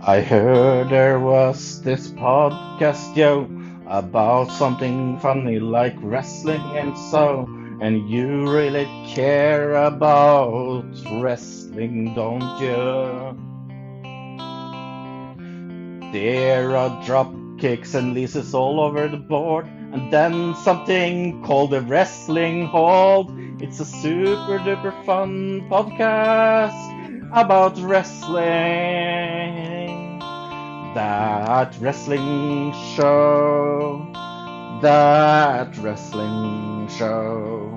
I heard there was this podcast, yo, about something funny like wrestling and so. And you really care about wrestling, don't you? There are drop kicks and leases all over the board, and then something called a wrestling hold. It's a super duper fun podcast about wrestling. That wrestling show. That wrestling show.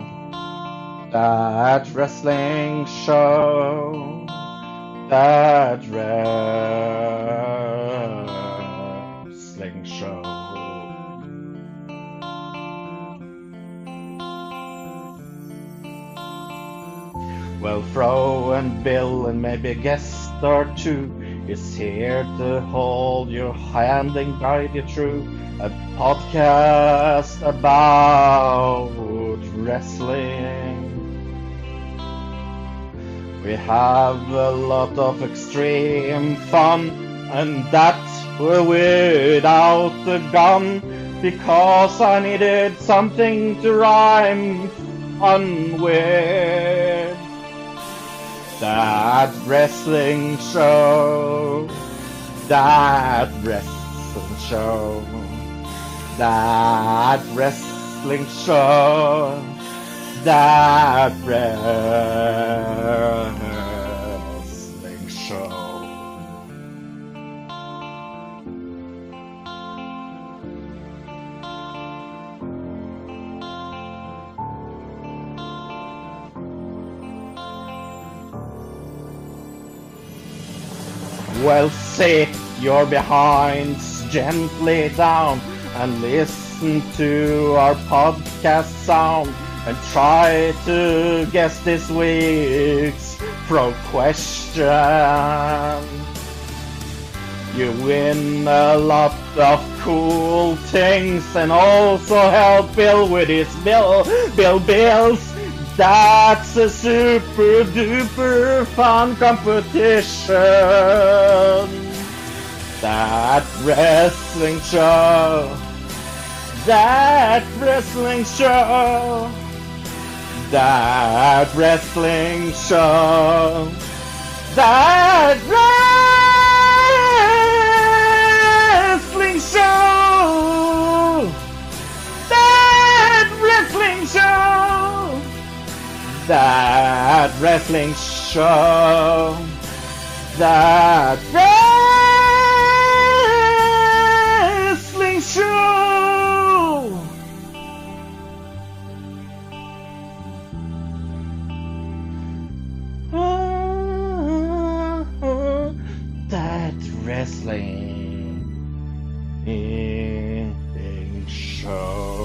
That wrestling show. That wrestling show. Well, Fro and Bill and maybe a guest or two is here to hold your hand and guide you through a podcast about wrestling. We have a lot of extreme fun, and that without the gun, because I needed something to rhyme fun with. That wrestling show, that wrestling show, that wrestling show, that wrestling show. Well, sit your behinds gently down and listen to our podcast sound and try to guess this week's pro question. You win a lot of cool things and also help Bill with his bills. That's a super duper fun competition. That wrestling show. That wrestling show. That wrestling show. That wrestling show. That wrestling show. That wrestling show. That wrestling show. That wrestling show.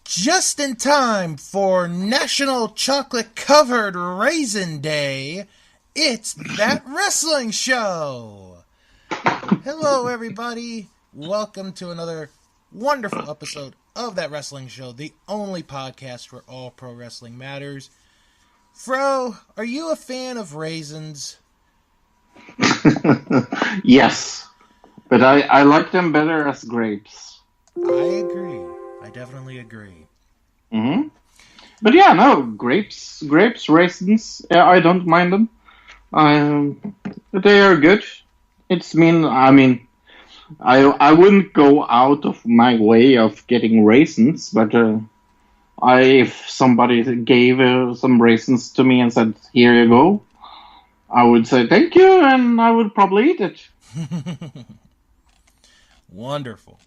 Just in time for National Chocolate Covered Raisin Day, it's That Wrestling Show. Hello, everybody. Welcome to another wonderful episode of That Wrestling Show, the only podcast where all pro wrestling matters. Fro, are you a fan of raisins? Yes, but I like them better as grapes. I agree. I definitely agree. Mm-hmm. But yeah, no, grapes, raisins, I don't mind them. They are good. I wouldn't go out of my way of getting raisins, but if somebody gave some raisins to me and said, "Here you go," I would say thank you, and I would probably eat it. Wonderful.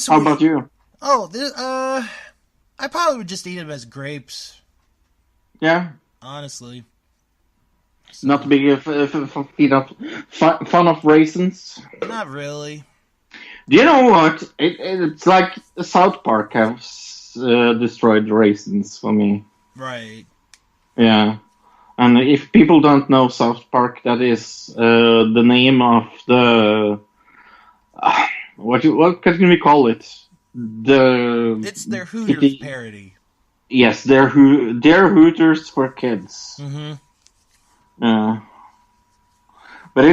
How about you? Oh, I probably would just eat them as grapes. Yeah. Honestly. So, not big fun of raisins? Not really. Do you know what? It's like South Park has destroyed raisins for me. Right. Yeah. And if people don't know South Park, that is the name of the what can we call it? It's their Hooters parody. Yes, they're Hooters for kids. Mm-hmm. But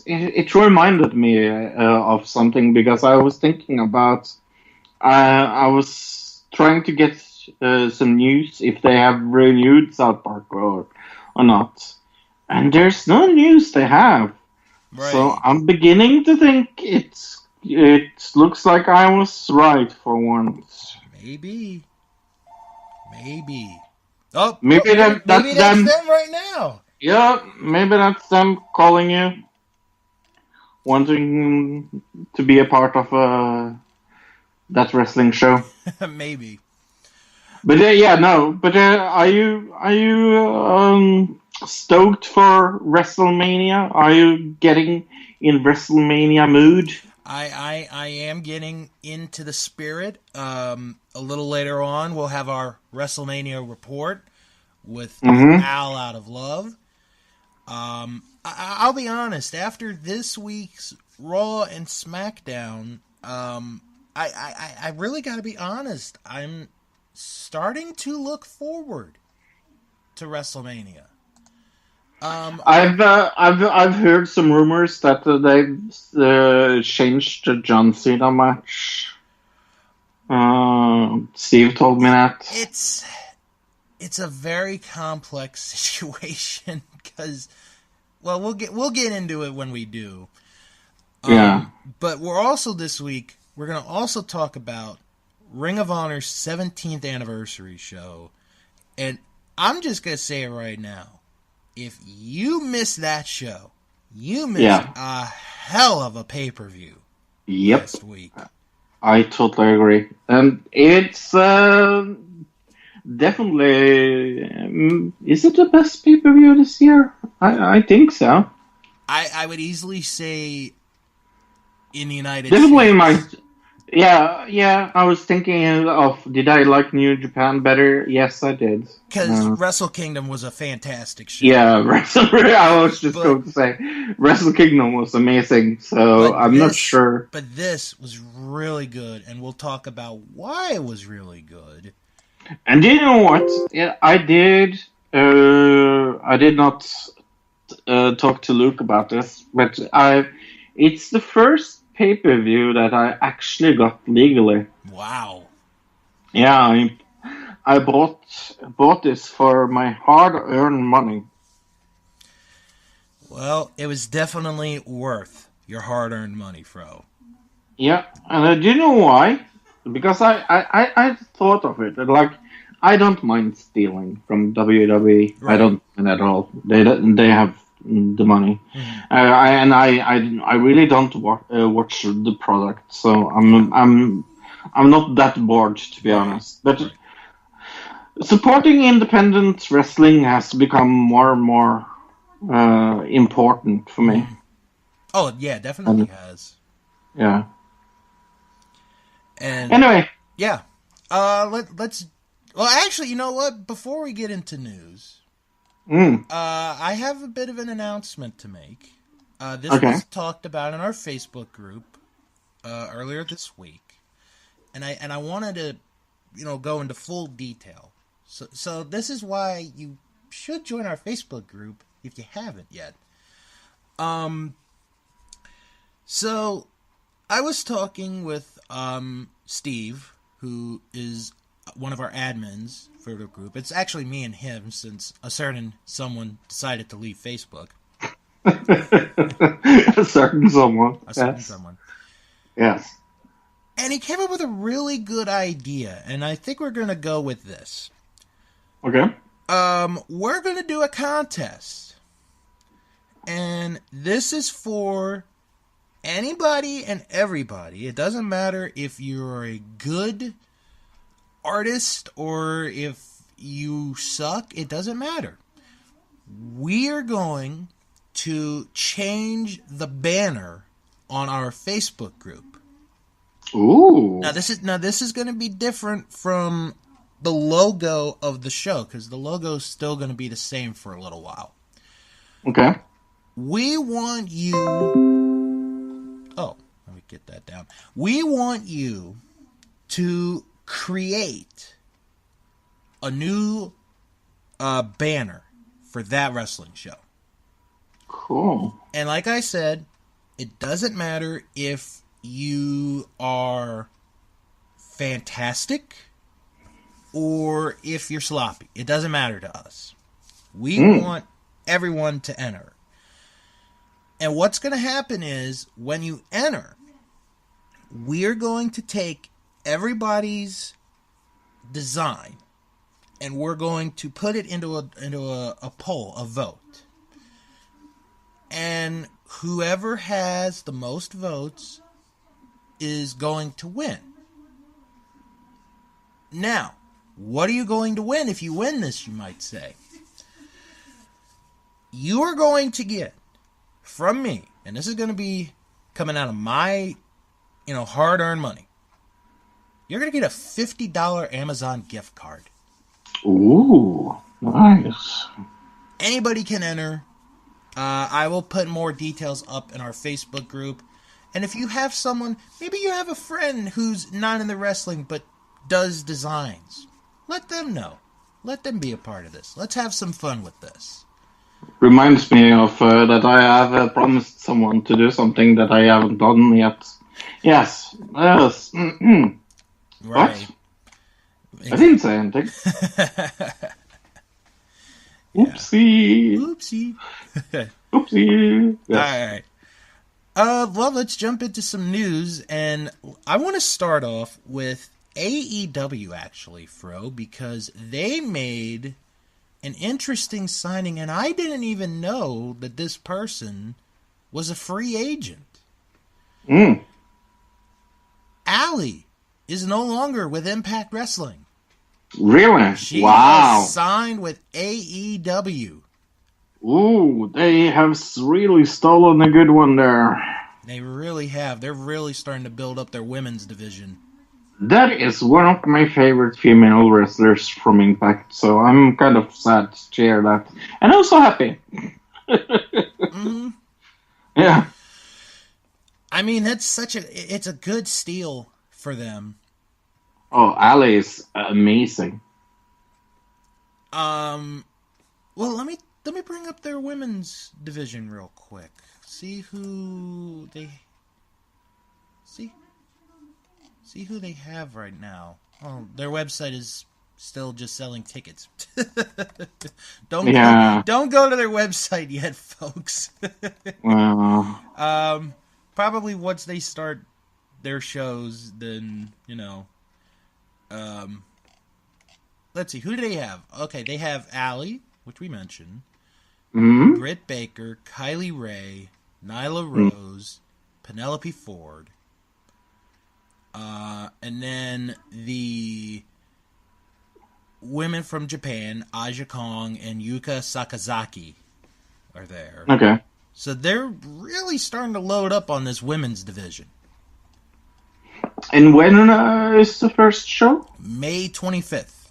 it reminded me of something because I was thinking about I was trying to get some news if they have renewed South Park or not, and there's no news they have. Right. So I'm beginning to think it looks like I was right for once. Maybe. Oh, maybe that's them right now. Yeah, maybe that's them calling you, wanting to be a part of that wrestling show. Maybe. But are you stoked for WrestleMania? Are you getting in WrestleMania mood? I am getting into the spirit. A little later on, we'll have our WrestleMania report with Al out of love. I'll be honest. After this week's Raw and SmackDown, I really got to be honest. I'm starting to look forward to WrestleMania. I've heard some rumors that they've changed the John Cena match. Steve told me that it's a very complex situation because, well, we'll get into it when we do. Yeah. But we're also this week we're gonna also talk about Ring of Honor's 17th anniversary show, and I'm just gonna say it right now. If you miss that show, you missed a hell of a pay-per-view last week. I totally agree. And it's definitely... is it the best pay-per-view this year? I think so. I would easily say in the United definitely States. Yeah, I was thinking of, did I like New Japan better? Yes, I did. Because Wrestle Kingdom was a fantastic show. Yeah, I was just going to say, Wrestle Kingdom was amazing, so I'm not sure. But this was really good, and we'll talk about why it was really good. And you know what? Yeah, I did not talk to Luke about this, but it's the first pay-per-view that I actually got legally. Wow. Yeah, I bought this for my hard-earned money. Well, it was definitely worth your hard-earned money, Fro. Yeah, and do you know why? Because I thought of it. Like, I don't mind stealing from WWE. Right. I don't mind at all. They have the money, I really don't watch the product, so I'm not that bored, to be honest. But supporting independent wrestling has become more and more important for me. Oh yeah, definitely has. Yeah. And anyway, yeah. Let's. Well, actually, you know what? Before we get into news. I have a bit of an announcement to make. This was talked about in our Facebook group earlier this week, and I wanted to, go into full detail. So this is why you should join our Facebook group if you haven't yet. So I was talking with Steve, who is one of our admins for the group. It's actually me and him, since a certain someone decided to leave Facebook. A certain someone. Yes. And he came up with a really good idea, and I think we're going to go with this. Okay. We're going to do a contest. And this is for anybody and everybody. It doesn't matter if you're a good artist or if you suck. It doesn't matter. We are going to change the banner on our Facebook group. Ooh. Now this is going to be different from the logo of the show, because the logo is still going to be the same for a little while. Okay. We want you Oh, let me get that down. We want you to create a new banner for That Wrestling Show. Cool. And like I said, it doesn't matter if you are fantastic or if you're sloppy. It doesn't matter to us. We want everyone to enter. And what's going to happen is when you enter, we're going to take everybody's design and we're going to put it into a poll, a vote. And whoever has the most votes is going to win. Now, what are you going to win if you win this, you might say? You are going to get from me, and this is going to be coming out of my, hard-earned money. You're going to get a $50 Amazon gift card. Ooh, nice. Anybody can enter. I will put more details up in our Facebook group. And if you have someone, maybe you have a friend who's not in the wrestling but does designs, let them know. Let them be a part of this. Let's have some fun with this. Reminds me of that I have promised someone to do something that I haven't done yet. Yes. Mm-hmm. Right. What? I didn't say anything. Oopsie. Oopsie. Oopsie. Yes. All right. Well, let's jump into some news, and I want to start off with AEW, actually, Fro, because they made an interesting signing, and I didn't even know that this person was a free agent. Allie is no longer with Impact Wrestling. Really? She wow. has signed with AEW. Ooh, they have really stolen a good one there. They really have. They're really starting to build up their women's division. That is one of my favorite female wrestlers from Impact, so I'm kind of sad to hear that. And also happy. Mm-hmm. Yeah. I mean, it's a good steal for them. Oh, Ali is amazing. Well, let me bring up their women's division real quick. See who they have right now. Oh, their website is still just selling tickets. Don't go to their website yet, folks. Wow. Probably once they start their shows, then let's see, who do they have? Okay, they have Allie, which we mentioned. Mm-hmm. Britt Baker, Kylie Ray, Nyla Rose, Penelope Ford, and then the women from Japan, Aja Kong and Yuka Sakazaki, are there. Okay. So they're really starting to load up on this women's division. And when is the first show? May 25th.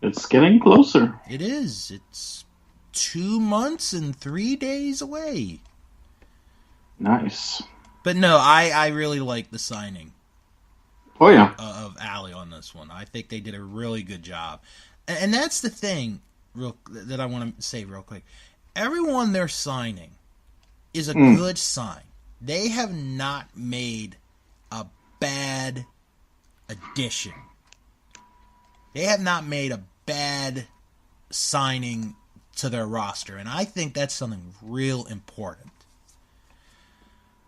It's getting closer. It is. It's 2 months and 3 days away. Nice. But no, I really like the signing. Oh, yeah. Of Allie on this one. I think they did a really good job. And that's the thing that I want to say real quick. Everyone they're signing is a good sign. They have not made a bad addition. They have not made a bad signing to their roster. And I think that's something real important.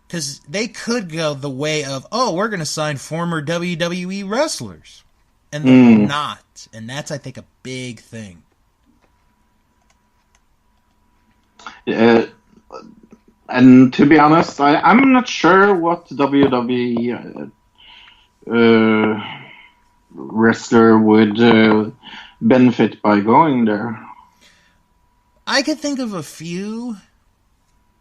Because they could go the way of, we're going to sign former WWE wrestlers. And they're not. And that's, I think, a big thing. And to be honest, I'm not sure what WWE wrestler would benefit by going there. I could think of a few,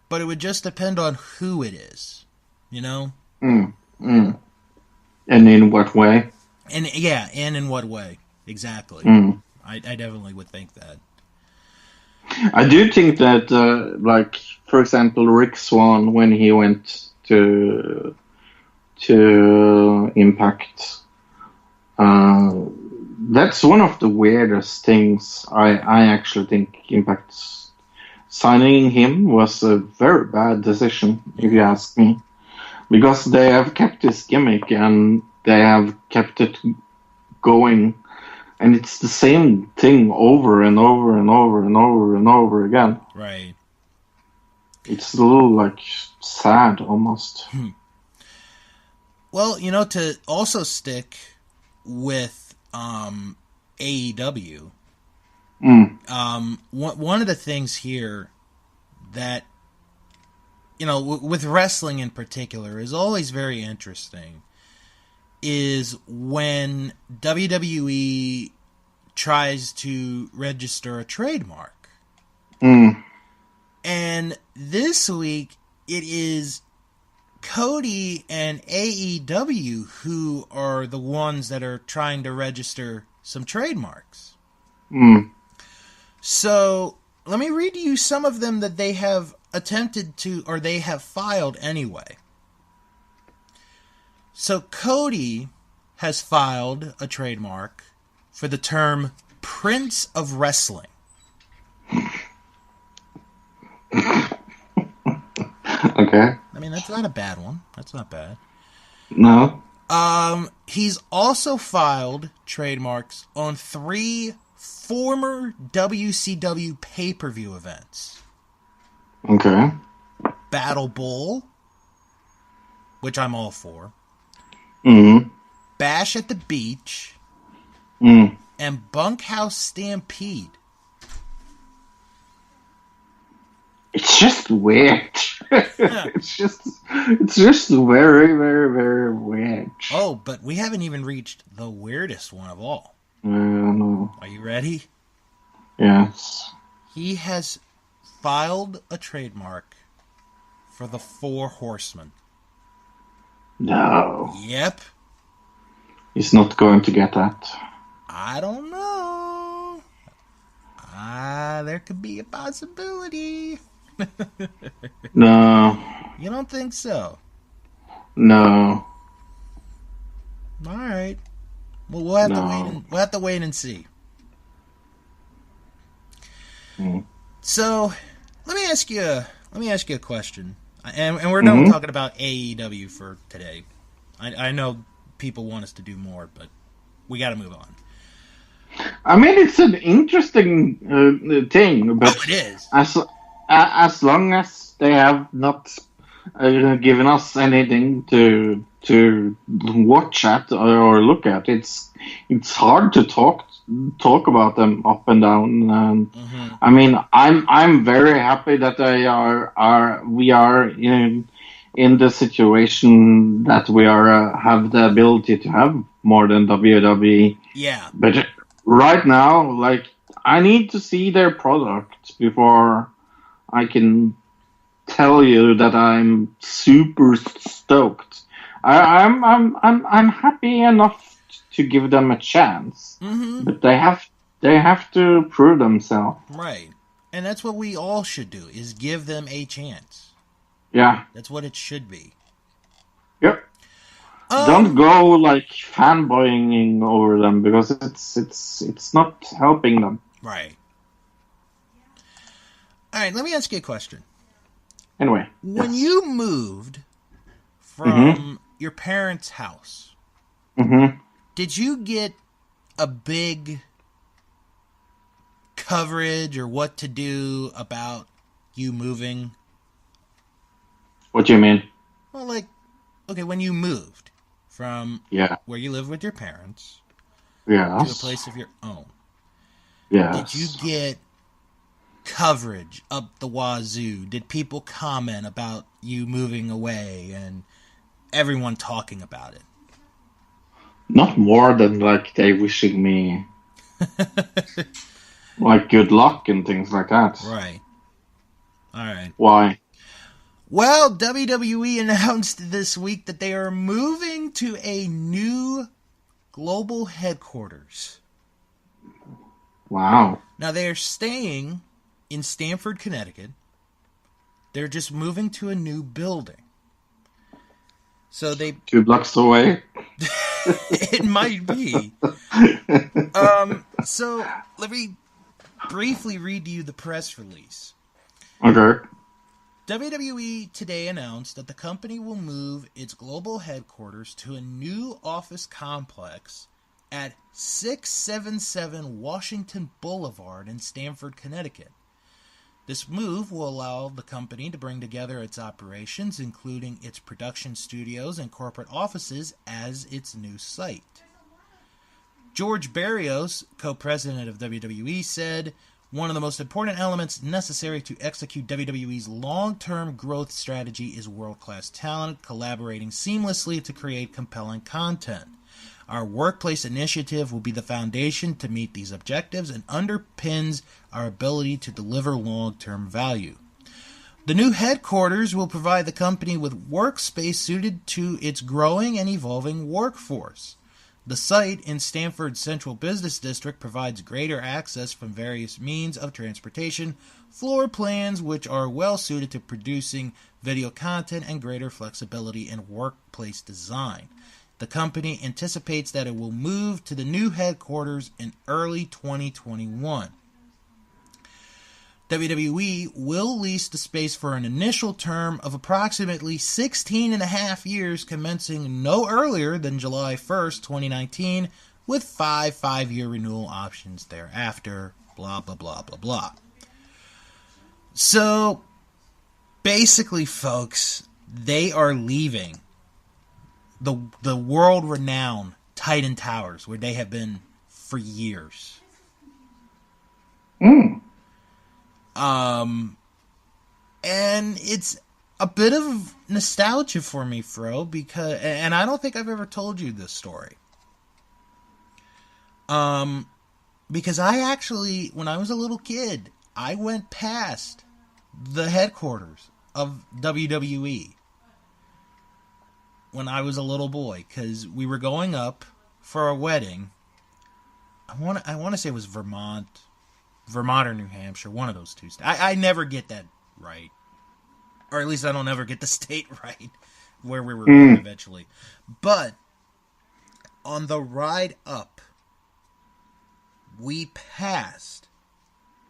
but it would just depend on who it is, And in what way? And in what way, exactly. I definitely would think that. I do think that, for example, Rick Swann, when he went to to Impact. That's one of the weirdest things. I actually think Impact signing him was a very bad decision, if you ask me, because they have kept his gimmick and they have kept it going, and it's the same thing over and over and over and over and over again. Right. It's a little like sad almost. Well, to also stick with AEW, one of the things here that, with wrestling in particular is always very interesting is when WWE tries to register a trademark. And this week, it is Cody and AEW who are the ones that are trying to register some trademarks. So, let me read you some of them that they have attempted to, or they have filed anyway. So, Cody has filed a trademark for the term Prince of Wrestling. Okay. I mean, that's not a bad one. That's not bad. No. He's also filed trademarks on 3 former WCW pay-per-view events. Okay. Battle Bowl, which I'm all for. Bash at the Beach. And Bunkhouse Stampede. It's just weird. It's just very, very, very weird. Oh, but we haven't even reached the weirdest one of all. No. Are you ready? Yes. He has filed a trademark for the 4 Horsemen. No. Yep. He's not going to get that. I don't know. There could be a possibility. No. You don't think so? No. All right. Well, we'll have to wait and see. So, let me ask you a question. And we're done talking about AEW for today. I know people want us to do more, but we got to move on. I mean, it's an interesting thing, but it is. As long as they have not given us anything to watch at or look at, it's hard to talk about them up and down. I mean, I'm very happy that we are in the situation that we have the ability to have more than WWE. Yeah. But right now, like, I need to see their product before I can tell you that I'm super stoked. I'm happy enough to give them a chance, but they have to prove themselves. Right, and that's what we all should do: is give them a chance. Yeah, that's what it should be. Yep. Don't go like fanboying over them, because it's not helping them. Right. All right, let me ask you a question. Anyway. When you moved from your parents' house, did you get a big coverage or what to do about you moving? What do you mean? Well, like, okay, when you moved from where you live with your parents to a place of your own, did you get coverage up the wazoo? Did people comment about you moving away and everyone talking about it? Not more than like they wishing me like good luck and things like that. Right. All right. Why? Well, WWE announced this week that they are moving to a new global headquarters. Wow. Now, they are staying in Stamford, Connecticut. They're just moving to a new building. So they 2 blocks away. it might be. So let me briefly read you the press release. Okay. WWE today announced that the company will move its global headquarters to a new office complex at 677 Washington Boulevard in Stamford, Connecticut. This move will allow the company to bring together its operations, including its production studios and corporate offices, as its new site. George Barrios, co-president of WWE, said, "One of the most important elements necessary to execute WWE's long-term growth strategy is world-class talent collaborating seamlessly to create compelling content. Our workplace initiative will be the foundation to meet these objectives and underpins our ability to deliver long-term value. The new headquarters will provide the company with workspace suited to its growing and evolving workforce. The site in Stamford's Central Business District provides greater access from various means of transportation, floor plans which are well suited to producing video content, and greater flexibility in workplace design. The company anticipates that it will move to the new headquarters in early 2021. WWE will lease the space for an initial term of approximately 16 and a half years, commencing no earlier than July 1st, 2019, with 5-year renewal options thereafter, blah, blah, blah, blah, blah." So, basically, folks, they are leaving the world-renowned Titan Towers, where they have been for years. And it's a bit of nostalgia for me, Fro, and I don't think I've ever told you this story. Because I actually, when I was a little kid, I went past the headquarters of WWE when I was a little boy, because we were going up for a wedding. I want to say it was Vermont or New Hampshire, one of those two. I never get that right. Or at least I don't ever get the state right where we were going eventually. But on the ride up, we passed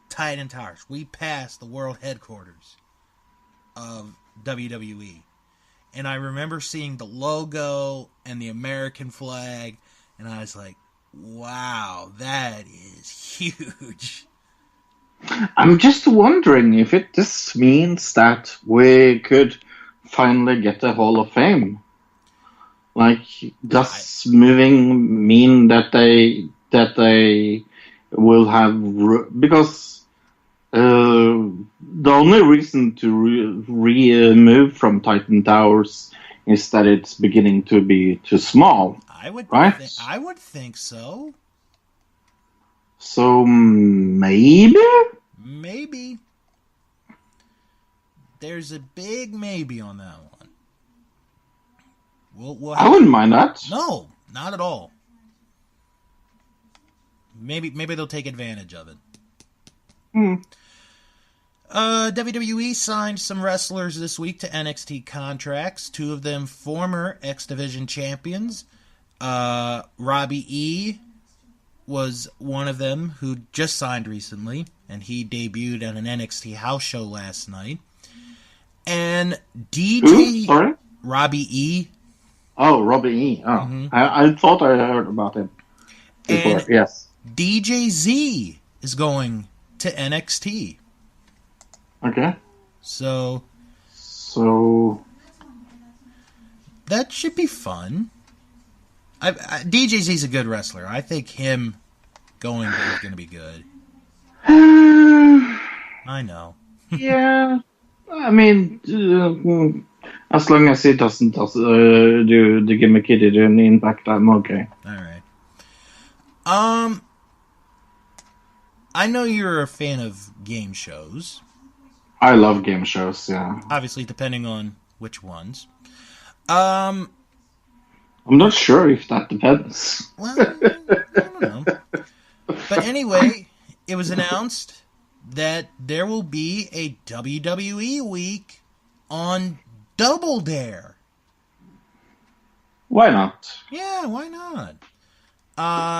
Titan Towers. We passed the world headquarters of WWE. And I remember seeing the logo and the American flag, and I was like, wow, that is huge. I'm just wondering if this means that we could finally get the Hall of Fame. Like, does moving mean that they will have because the only reason to remove from Titan Towers is that it's beginning to be too small. I would think so. So maybe there's a big maybe on that one. I wouldn't mind that. No, not at all. Maybe they'll take advantage of it. WWE signed some wrestlers this week to NXT contracts. 2 of them former X Division champions. Robbie E was one of them who just signed recently, and he debuted at an NXT house show last night. And DJ... Sorry? Robbie E. Oh, Robbie E. Oh, mm-hmm. I thought I heard about him before. And yes. DJ Z is going to NXT. Okay. So that should be fun. DJ Z's a good wrestler. I think him going there is going to be good. I know. Yeah. I mean, as long as he doesn't do the gimmick he did in Impact, I'm okay. All right. I know you're a fan of game shows. I love game shows, yeah. Obviously, depending on which ones. I'm not sure if that depends. Well, I don't know. But anyway, it was announced that there will be a WWE week on Double Dare. Why not? Yeah, why not?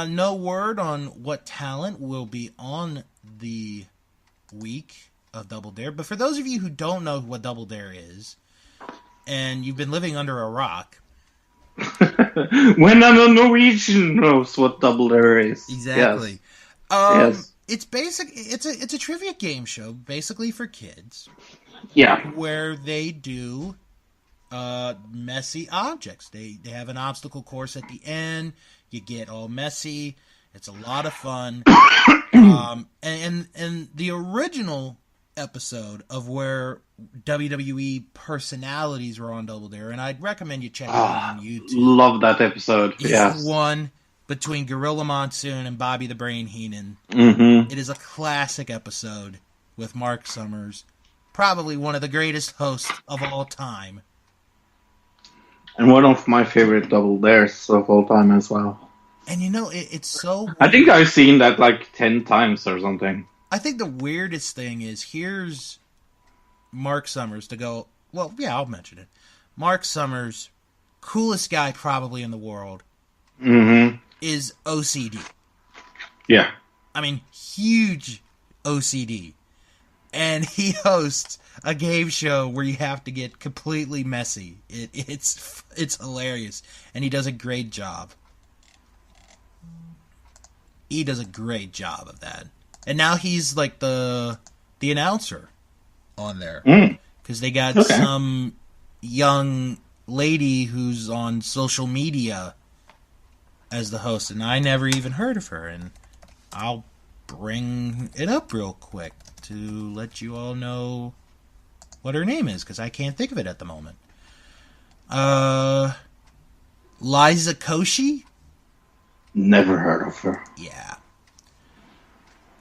No word on what talent will be on the week of Double Dare. But for those of you who don't know what Double Dare is, and you've been living under a rock, when a Norwegian knows what Double Dare is. exactly. Yes. It's basic. It's a trivia game show, basically for kids. Yeah. Where they do messy objects. They have an obstacle course at the end. You get all messy. It's a lot of fun. And the original episode of where WWE personalities were on Double Dare, and I'd recommend you check it out on YouTube. Love that episode. It's the one between Gorilla Monsoon and Bobby the Brain Heenan. Mm-hmm. It is a classic episode with Mark Summers, probably one of the greatest hosts of all time. And one of my favorite Double Dares of all time as well. And it's so weird. I think I've seen that like 10 times or something. I think the weirdest thing is, here's Mark Summers to go, well, yeah, I'll mention it. Mark Summers, coolest guy probably in the world, is OCD. Yeah. I mean, huge OCD. And he hosts a game show where you have to get completely messy. It's hilarious. And he does a great job. He does a great job of that. And now he's like the announcer on there. Because they got some young lady who's on social media as the host. And I never even heard of her. And I'll bring it up real quick to let you all know what her name is, because I can't think of it at the moment. Liza Koshy? Never heard of her. Yeah.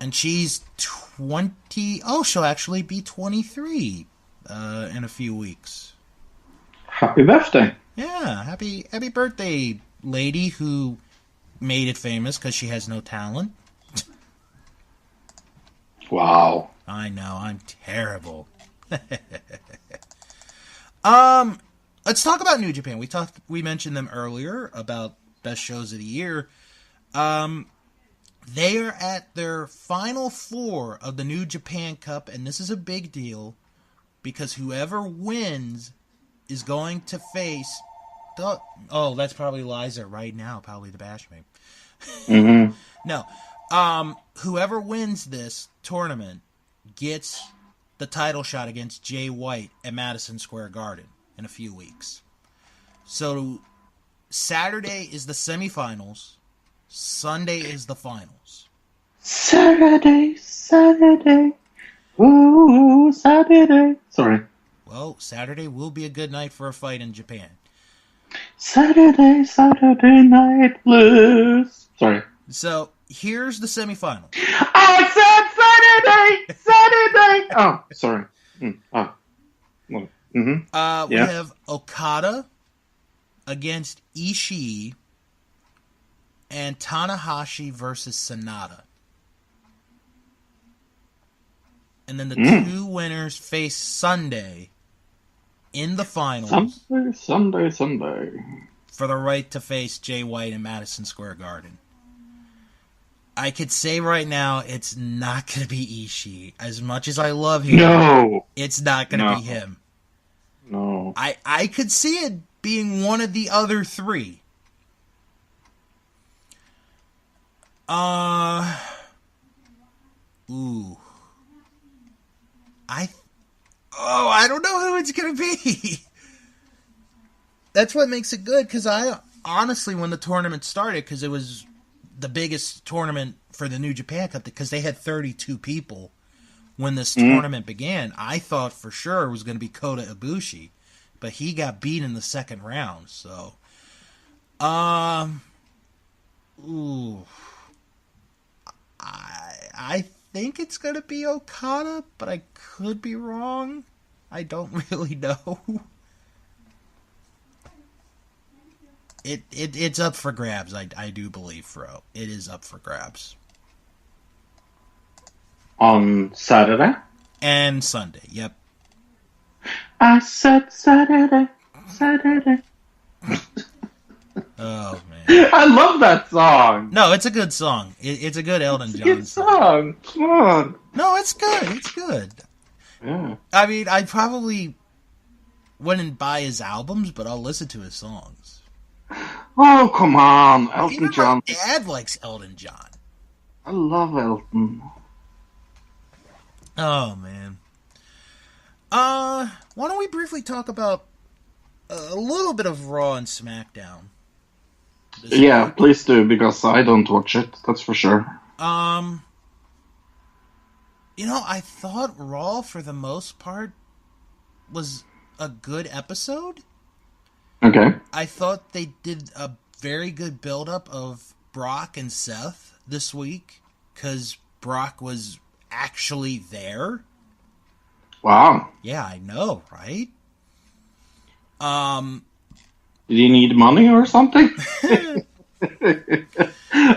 And she's 20... Oh, she'll actually be 23 in a few weeks. Happy birthday. Yeah, happy birthday, lady who made it famous because she has no talent. Wow. I know, I'm terrible. Let's talk about New Japan. We mentioned them earlier about best shows of the year. They are at their final four of the New Japan Cup, and this is a big deal because whoever wins is going to face... Oh, that's probably Liza right now, probably to bash me. Mm-hmm. No. Whoever wins this tournament gets the title shot against Jay White at Madison Square Garden in a few weeks. So Saturday is the semifinals. Sunday is the finals. Saturday. Ooh, Saturday. Sorry. Well, Saturday will be a good night for a fight in Japan. Saturday night blues. Sorry. So here's the semifinal. I said Saturday. Oh, sorry. We have Okada against Ishii and Tanahashi versus Sonata. And then the two winners face Sunday in the finals. Sunday. For the right to face Jay White in Madison Square Garden. I could say right now it's not going to be Ishii. As much as I love him, no, it's not going to be him. No. I could see it being one of the other three. I don't know who it's going to be. That's what makes it good, because I honestly, when the tournament started, because it was the biggest tournament for the New Japan Cup, because they had 32 people when this tournament began, I thought for sure it was going to be Kota Ibushi, but he got beat in the second round, so... I think it's going to be Okada, but I could be wrong. I don't really know. It's up for grabs, I do believe, Fro. It is up for grabs. On Saturday? And Sunday, yep. I said Saturday. Oh, man. I love that song. No, it's a good song. It's a good Elton It's a John good song. song. Come on. No, it's good. It's good. Yeah. I mean, I probably wouldn't buy his albums, but I'll listen to his songs. Oh, come on. Even Elton my John. dad likes Elton John. I love Elton. Oh, man. Why don't we briefly talk about a little bit of Raw and SmackDown? Yeah, please do, because I don't watch it, that's for sure. I thought Raw, for the most part, was a good episode. Okay. I thought they did a very good build-up of Brock and Seth this week, because Brock was actually there. Wow. Yeah, I know, right? Did he need money or something?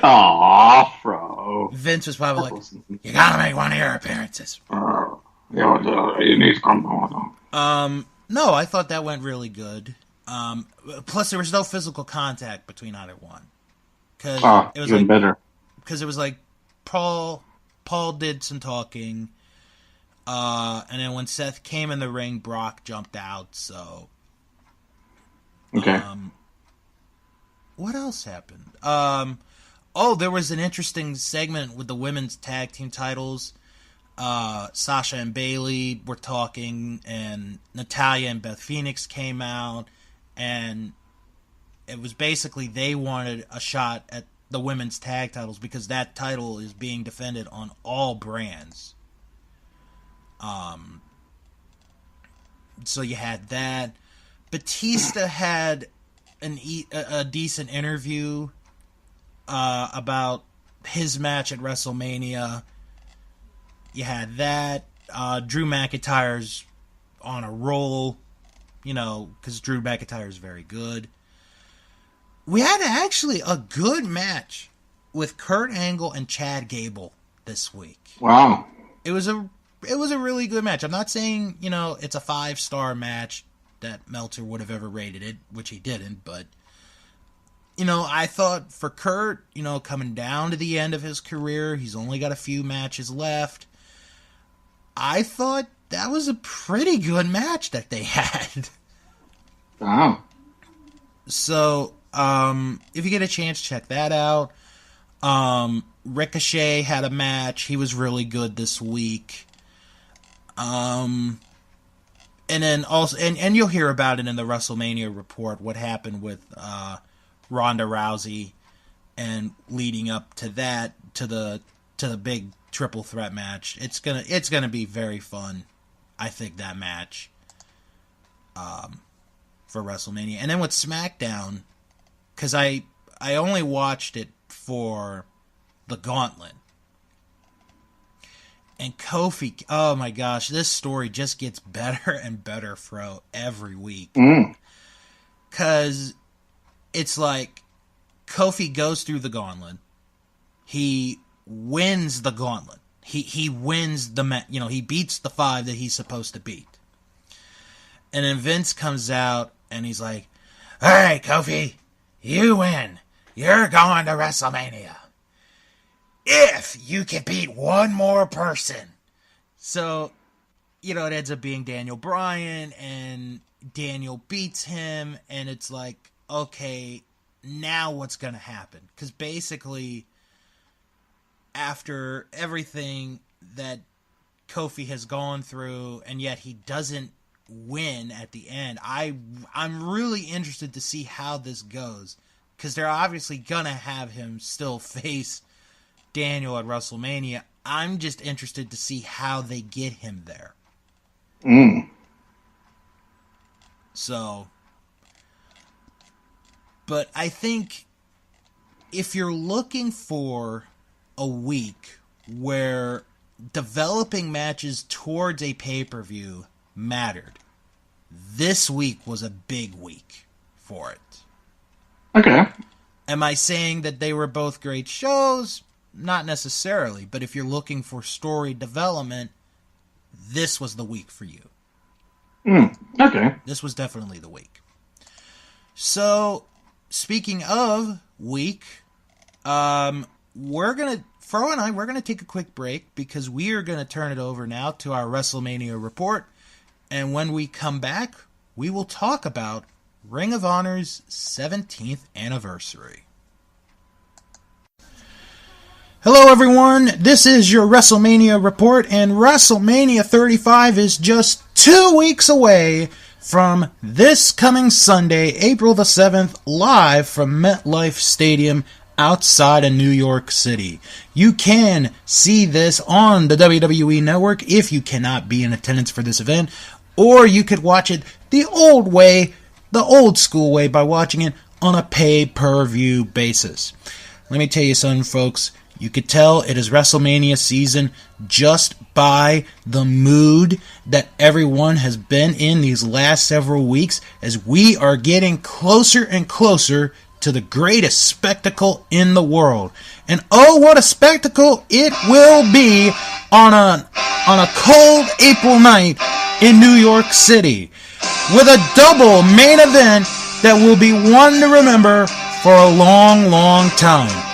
Aw, Fro. Vince was probably like, you gotta make one of your appearances. You need to come on. No, I thought that went really good. Plus, there was no physical contact between either one. It was even better. Because it was like Paul did some talking, and then when Seth came in the ring, Brock jumped out. So, okay. What else happened? There was an interesting segment with the women's tag team titles. Sasha and Bayley were talking, and Natalya and Beth Phoenix came out, and it was basically they wanted a shot at the women's tag titles because that title is being defended on all brands. So you had that. Batista had a decent interview about his match at WrestleMania. You had that. Drew McIntyre's on a roll, because Drew McIntyre is very good. We had actually a good match with Kurt Angle and Chad Gable this week. Wow. It was a really good match. I'm not saying, it's a 5-star match that Meltzer would have ever rated it, which he didn't, but I thought for Kurt, coming down to the end of his career, he's only got a few matches left. I thought that was a pretty good match that they had. Wow. So, if you get a chance, check that out. Ricochet had a match. He was really good this week. And then also, and you'll hear about it in the WrestleMania report, what happened with Ronda Rousey, and leading up to that, to the big triple threat match. It's gonna be very fun, I think, that match for WrestleMania. And then with SmackDown, because I only watched it for the Gauntlet. And Kofi, oh my gosh, this story just gets better and better, Fro, every week. Because it's like Kofi goes through the Gauntlet. He wins the Gauntlet. He wins he beats the 5 that he's supposed to beat. And then Vince comes out and he's like, all right, Kofi, you win. You're going to WrestleMania. If you can beat one more person. So, it ends up being Daniel Bryan, and Daniel beats him, and it's like, okay, now what's going to happen? Because basically, after everything that Kofi has gone through, and yet he doesn't win at the end, I'm really interested to see how this goes, because they're obviously going to have him still face Daniel at WrestleMania. I'm just interested to see how they get him there. So, but I think if you're looking for a week where developing matches towards a pay-per-view mattered, this week was a big week for it. Okay. Am I saying that they were both great shows? Not necessarily, but if you're looking for story development, this was the week for you. Okay. This was definitely the week. So, speaking of week, Fro and I, we're gonna take a quick break because we are gonna turn it over now to our WrestleMania report, and when we come back, we will talk about Ring of Honor's 17th anniversary. Hello everyone, this is your WrestleMania report, and WrestleMania 35 is just 2 weeks away from this coming Sunday, April the 7th, live from MetLife Stadium outside of New York City. You can see this on the WWE Network if you cannot be in attendance for this event, or you could watch it the old way, the old school way, by watching it on a pay-per-view basis. Let me tell you something, folks. You could tell it is WrestleMania season just by the mood that everyone has been in these last several weeks, as we are getting closer and closer to the greatest spectacle in the world. And oh, what a spectacle it will be on a cold April night in New York City, with a double main event that will be one to remember for a long, long time.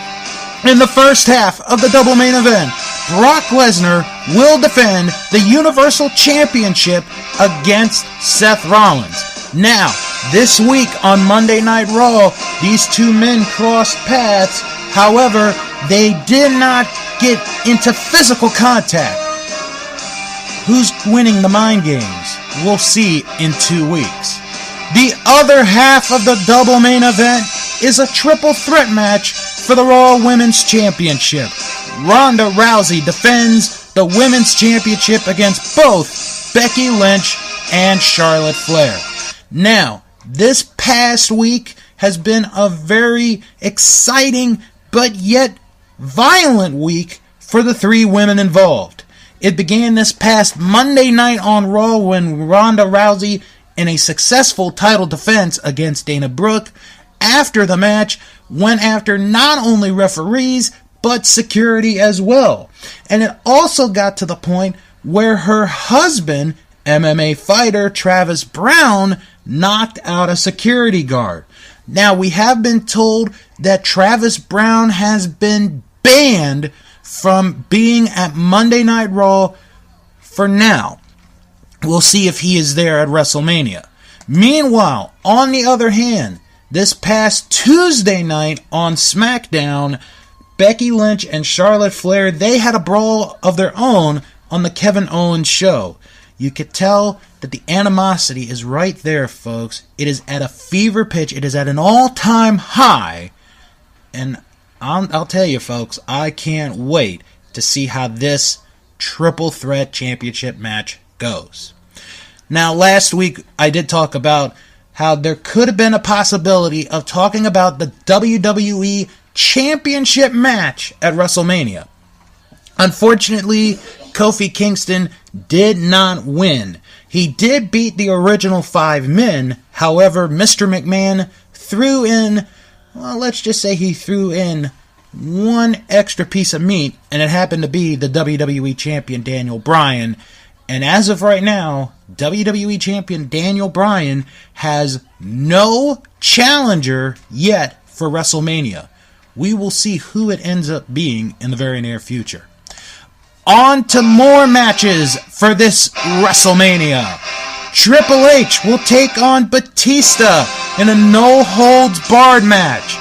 In the first half of the double main event, Brock Lesnar will defend the Universal Championship against Seth Rollins. Now, this week on Monday Night Raw, these two men crossed paths. However, they did not get into physical contact. Who's winning the mind games? We'll see in 2 weeks. The other half of the double main event is a triple threat match for the Raw Women's Championship. Ronda Rousey defends the Women's Championship against both Becky Lynch and Charlotte Flair. Now, this past week has been a very exciting but yet violent week for the three women involved. It began this past Monday night on Raw when Ronda Rousey, in a successful title defense against Dana Brooke, after the match, went after not only referees, but security as well. And it also got to the point where her husband, MMA fighter Travis Brown, knocked out a security guard. Now, we have been told that Travis Brown has been banned from being at Monday Night Raw for now. We'll see if he is there at WrestleMania. Meanwhile, on the other hand, this past Tuesday night on SmackDown, Becky Lynch and Charlotte Flair, they had a brawl of their own on the Kevin Owens show. You could tell that the animosity is right there, folks. It is at a fever pitch. It is at an all-time high. And I'll tell you, folks, I can't wait to see how this triple threat championship match goes. Now, last week I did talk about how there could have been a possibility of talking about the WWE Championship match at WrestleMania. Unfortunately, Kofi Kingston did not win. He did beat the original 5 men. However, Mr. McMahon threw in, well, let's just say he threw in one extra piece of meat, and it happened to be the WWE Champion Daniel Bryan. And as of right now, WWE Champion Daniel Bryan has no challenger yet for WrestleMania. We will see who it ends up being in the very near future. On to more matches for this WrestleMania. Triple H will take on Batista in a no-holds-barred match.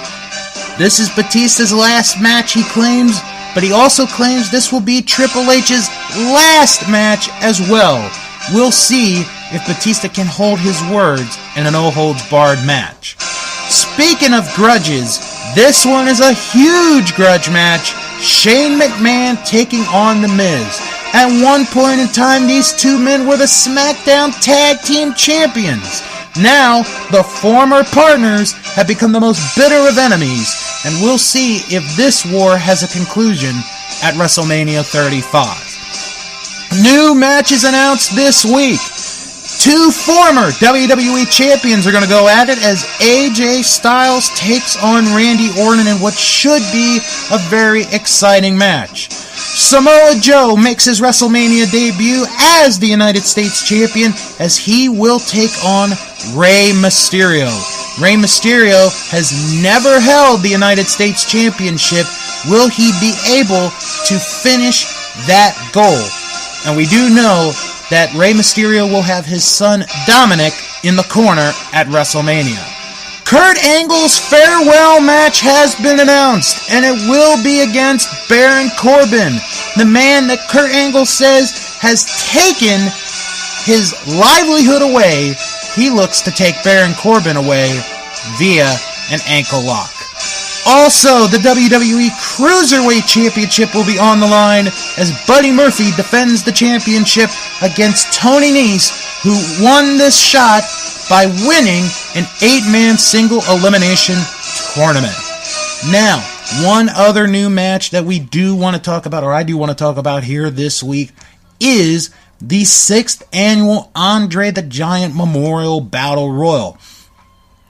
This is Batista's last match, he claims, but he also claims this will be Triple H's last match as well. We'll see if Batista can hold his words in a no-holds-barred match. Speaking of grudges, this one is a huge grudge match. Shane McMahon taking on The Miz. At one point in time, these two men were the SmackDown Tag Team Champions. Now, the former partners have become the most bitter of enemies, and we'll see if this war has a conclusion at WrestleMania 35. New matches announced this week. Two former WWE champions are going to go at it as AJ Styles takes on Randy Orton in what should be a very exciting match. Samoa Joe makes his WrestleMania debut as the United States champion as he will take on Rey Mysterio. Rey Mysterio has never held the United States Championship. Will he be able to finish that goal? And we do know that Rey Mysterio will have his son Dominic in the corner at WrestleMania. Kurt Angle's farewell match has been announced, and it will be against Baron Corbin, the man that Kurt Angle says has taken his livelihood away. He looks to take Baron Corbin away via an ankle lock. Also, the WWE Cruiserweight Championship will be on the line as Buddy Murphy defends the championship against Tony Nese, who won this shot by winning an 8-man single elimination tournament. Now, one other new match that we do want to talk about, or I do want to talk about here this week, is the 6th annual Andre the Giant Memorial Battle Royal.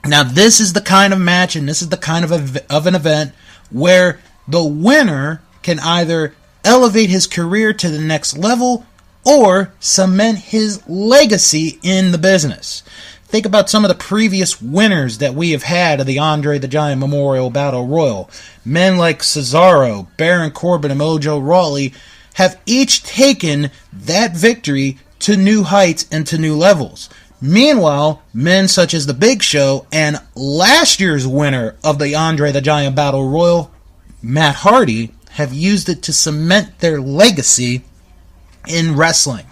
Now, this is the kind of match, and this is the kind of an event where the winner can either elevate his career to the next level or cement his legacy in the business. Think about some of the previous winners that we have had of the Andre the Giant Memorial Battle Royal. Men like Cesaro, Baron Corbin, and Mojo Rawley have each taken that victory to new heights and to new levels. Meanwhile, men such as The Big Show and last year's winner of the Andre the Giant Battle Royal, Matt Hardy, have used it to cement their legacy in wrestling.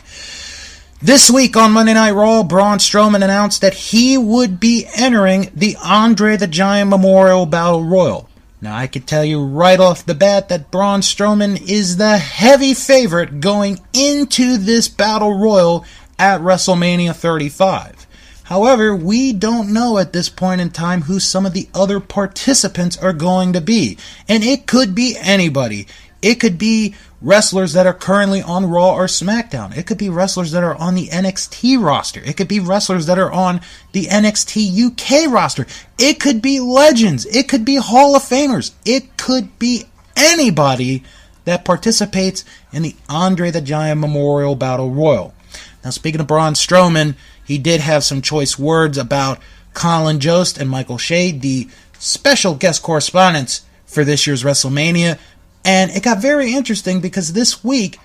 This week on Monday Night Raw, Braun Strowman announced that he would be entering the Andre the Giant Memorial Battle Royal. Now, I can tell you right off the bat that Braun Strowman is the heavy favorite going into this Battle Royal at WrestleMania 35. However, we don't know at this point in time who some of the other participants are going to be. And it could be anybody. It could be wrestlers that are currently on Raw or SmackDown. It could be wrestlers that are on the NXT roster. It could be wrestlers that are on the NXT UK roster. It could be legends. It could be Hall of Famers. It could be anybody that participates in the Andre the Giant Memorial Battle Royal. Now, speaking of Braun Strowman, he did have some choice words about Colin Jost and Michael Shea, the special guest correspondents for this year's WrestleMania. And it got very interesting because this week,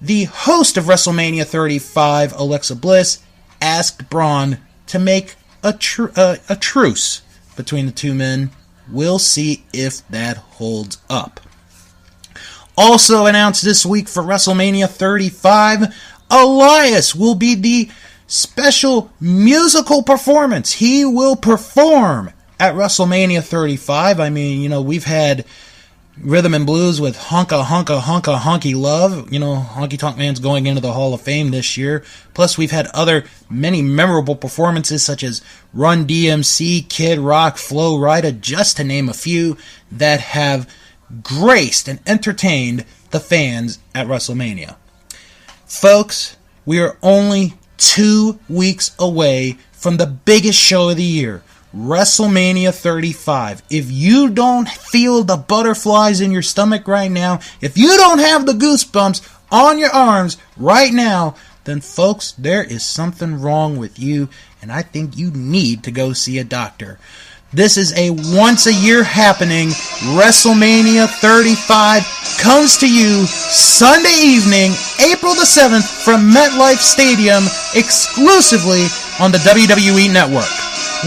the host of WrestleMania 35, Alexa Bliss, asked Braun to make a truce between the two men. We'll see if that holds up. Also announced this week for WrestleMania 35, Elias will be the special musical performance. He will perform at WrestleMania 35. I mean, you know, we've had Rhythm and Blues with Honka Honka Honka Honky Love. You know, Honky Tonk Man's going into the Hall of Fame this year. Plus, we've had many memorable performances such as Run DMC, Kid Rock, Flo Rida, just to name a few, that have graced and entertained the fans at WrestleMania. Folks, we are only 2 weeks away from the biggest show of the year, WrestleMania 35. If you don't feel the butterflies in your stomach right now, if you don't have the goosebumps on your arms right now, then folks, there is something wrong with you, and I think you need to go see a doctor. This is a once-a-year happening. WrestleMania 35 comes to you Sunday evening, April the 7th, from MetLife Stadium, exclusively on the WWE Network.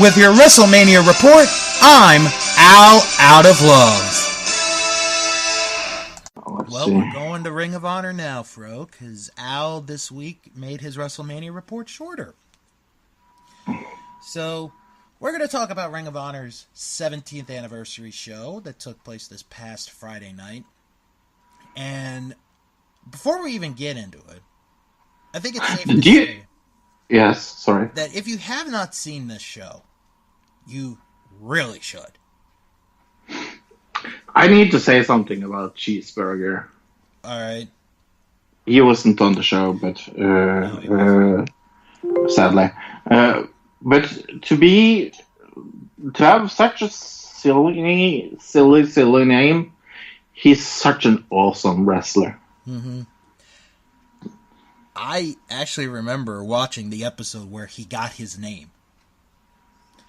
With your WrestleMania report, I'm Al Out of Love. Well, we're going to Ring of Honor now, Fro, because Al this week made his WrestleMania report shorter. So we're going to talk about Ring of Honor's 17th anniversary show that took place this past Friday night. And before we even get into it, I think it's safe to say that if you have not seen this show, you really should. I need to say something about Cheeseburger. All right. He wasn't on the show, but sadly. But to have such a silly name, he's such an awesome wrestler. Mm-hmm. I actually remember watching the episode where he got his name.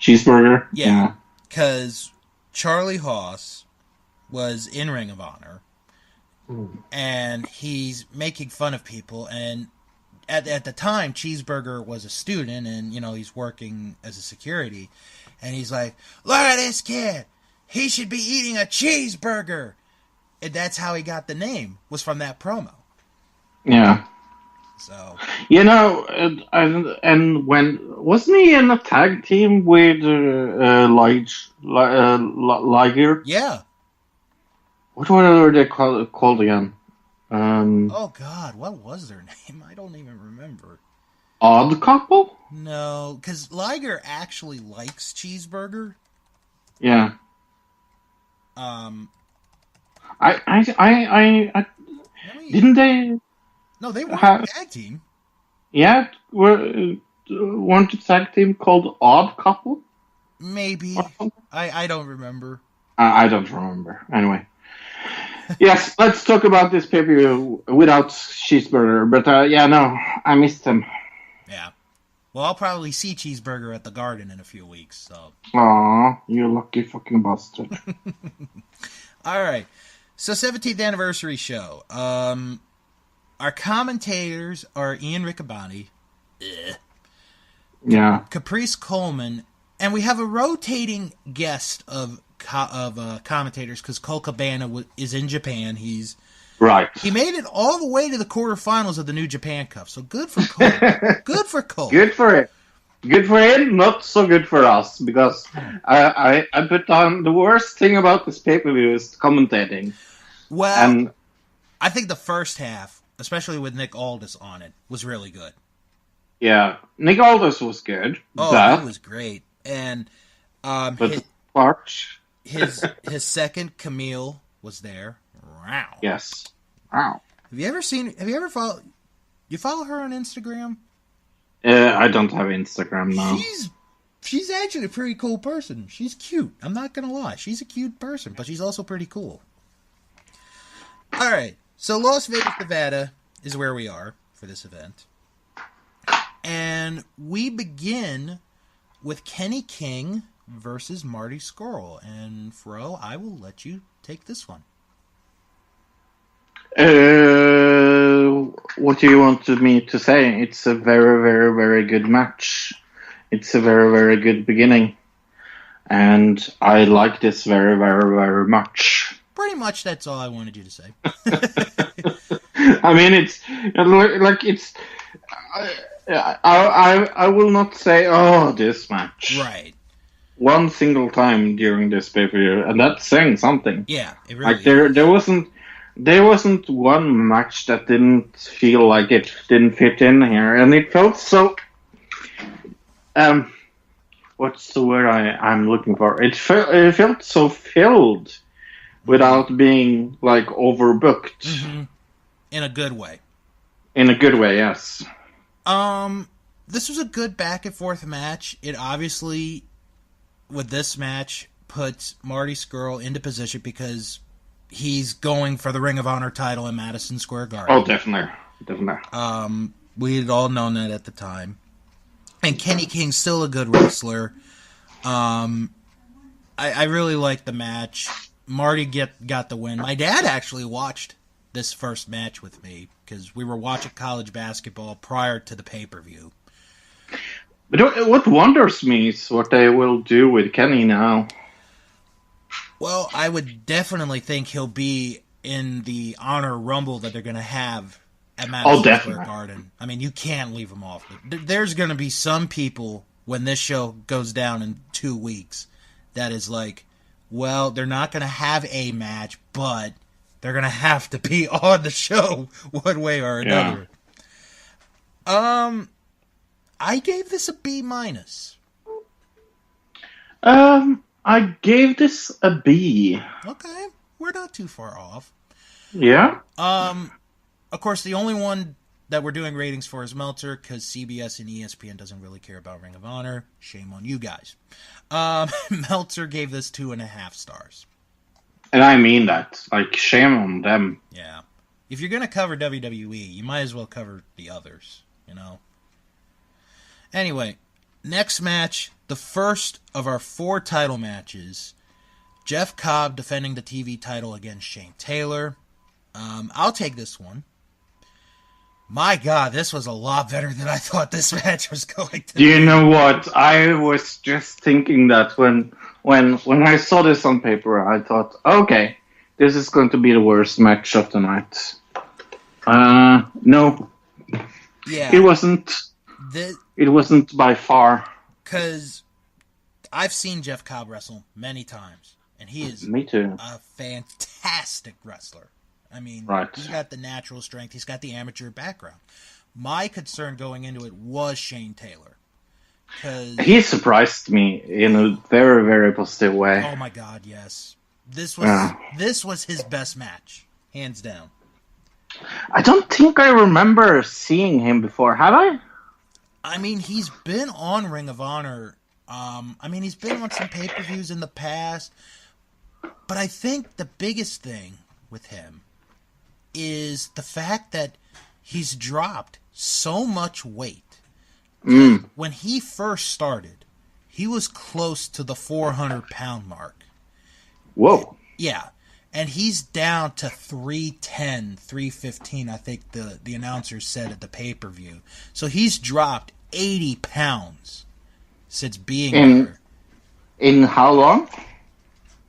Cheeseburger? Yeah. Because Charlie Haas was in Ring of Honor, and he's making fun of people, and at the time, Cheeseburger was a student, and, he's working as a security, and he's like, look at this kid! He should be eating a cheeseburger! And that's how he got the name, was from that promo. Yeah. So. And when... Wasn't he in a tag team with Liger? Yeah. What were they called again? Oh, God, what was their name? I don't even remember. Odd Couple? No, because Liger actually likes cheeseburger. Yeah. Didn't they? No, they were a tag team. Yeah, weren't a tag team called Odd Couple? Maybe. I don't remember. I don't remember. Anyway. Yes, let's talk about this pay-per-view without Cheeseburger. But I missed him. Yeah. Well, I'll probably see Cheeseburger at the Garden in a few weeks. So. Aw, you lucky fucking bastard. All right. So, 17th anniversary show. Our commentators are Ian Riccaboni. Yeah. Caprice Coleman. And we have a rotating guest of commentators because Cole Cabana is in Japan. He made it all the way to the quarterfinals of the New Japan Cup. So good for Cole. Good for Cole. Good for it. Good for him, not so good for us, because I put down the worst thing about this pay-per-view is commentating. Well, I think the first half, especially with Nick Aldis on it, was really good. Yeah, Nick Aldis was good. Oh, he was great. And his second, Camille, was there. Wow. Yes. Wow. Have you ever followed? You follow her on Instagram? I don't have Instagram now. She's actually a pretty cool person. She's cute. I'm not gonna lie. She's a cute person, but she's also pretty cool. All right. So Las Vegas, Nevada is where we are for this event. And we begin with Kenny King versus Marty Scurll. And Fro, I will let you take this one. What do you want me to say? It's a very, very, very good match. It's a very, very good beginning. And I like this very, very, very much. Pretty much that's all I wanted you to say. I mean, it's like it's... I will not say, this match. Right. One single time during this pay-per-view, and that's saying something. Yeah, it really is. There wasn't one match that didn't feel like it didn't fit in here, and it felt so... what's the word I'm looking for? It felt so filled without being, like, overbooked. Mm-hmm. In a good way. In a good way, yes. This was a good back and forth match. It obviously, with this match, puts Marty Scurll into position because he's going for the Ring of Honor title in Madison Square Garden. Oh, definitely. We had all known that at the time. And Kenny King's still a good wrestler. I really liked the match. Marty got the win. My dad actually watched this first match with me because we were watching college basketball prior to the pay-per-view. But what wonders me is what they will do with Kenny now. Well, I would definitely think he'll be in the Honor Rumble that they're going to have at Madison Square Garden. I mean, you can't leave him off. There's going to be some people when this show goes down in 2 weeks that is like, well, they're not going to have a match, but they're going to have to be on the show one way or another. Yeah. I gave this a B-. I gave this a B. Okay, we're not too far off. Yeah. Of course, the only one that we're doing ratings for is Meltzer, because CBS and ESPN doesn't really care about Ring of Honor. Shame on you guys. Meltzer gave this 2.5 stars. And I mean that. Like, shame on them. Yeah. If you're going to cover WWE, you might as well cover the others, you know? Anyway, Next match, the first of our 4 title matches. Jeff Cobb defending the TV title against Shane Taylor. I'll take this one. My God, this was a lot better than I thought this match was going to be. Do you know what? I was just thinking that when I saw this on paper, I thought, okay, this is going to be the worst match of the night. No. Yeah. It wasn't. It wasn't by far. Because I've seen Jeff Cobb wrestle many times, and he is Me too. a fantastic wrestler. I mean, Right. He's got the natural strength. He's got the amateur background. My concern going into it was Shane Taylor. He surprised me in a very, very positive way. Oh my God, yes. This was his best match, hands down. I don't think I remember seeing him before. Have I? I mean, he's been on Ring of Honor. He's been on some pay-per-views in the past. But I think the biggest thing with him is the fact that he's dropped so much weight. When he first started, he was close to the 400-pound mark. Whoa. Yeah. And he's down to 310, 315, I think the announcer said at the pay-per-view. So he's dropped 80 pounds since being there. In how long?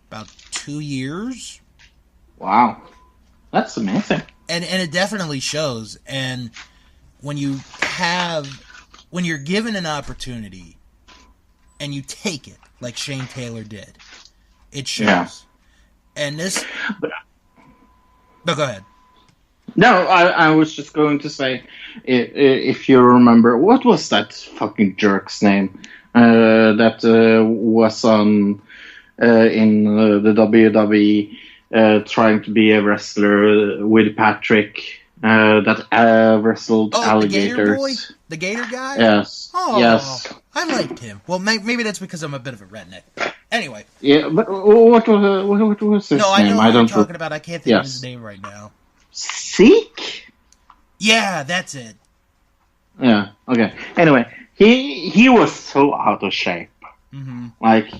About 2 years. Wow. That's amazing. And it definitely shows. And when you're given an opportunity and you take it, like Shane Taylor did, it shows. Yeah. And this... No, go ahead. No, I was just going to say, if you remember, what was that fucking jerk's name that was on in the WWE trying to be a wrestler with Patrick that wrestled alligators? The Gator Boy? The Gator guy? Yes. Oh, yes. I liked him. Well, maybe that's because I'm a bit of a redneck. Anyway. Yeah, but what was his name? I know what you're talking about. I can't think of his name right now. Seek? Yeah, that's it. Yeah, okay. Anyway, he was so out of shape. Mm-hmm. Like,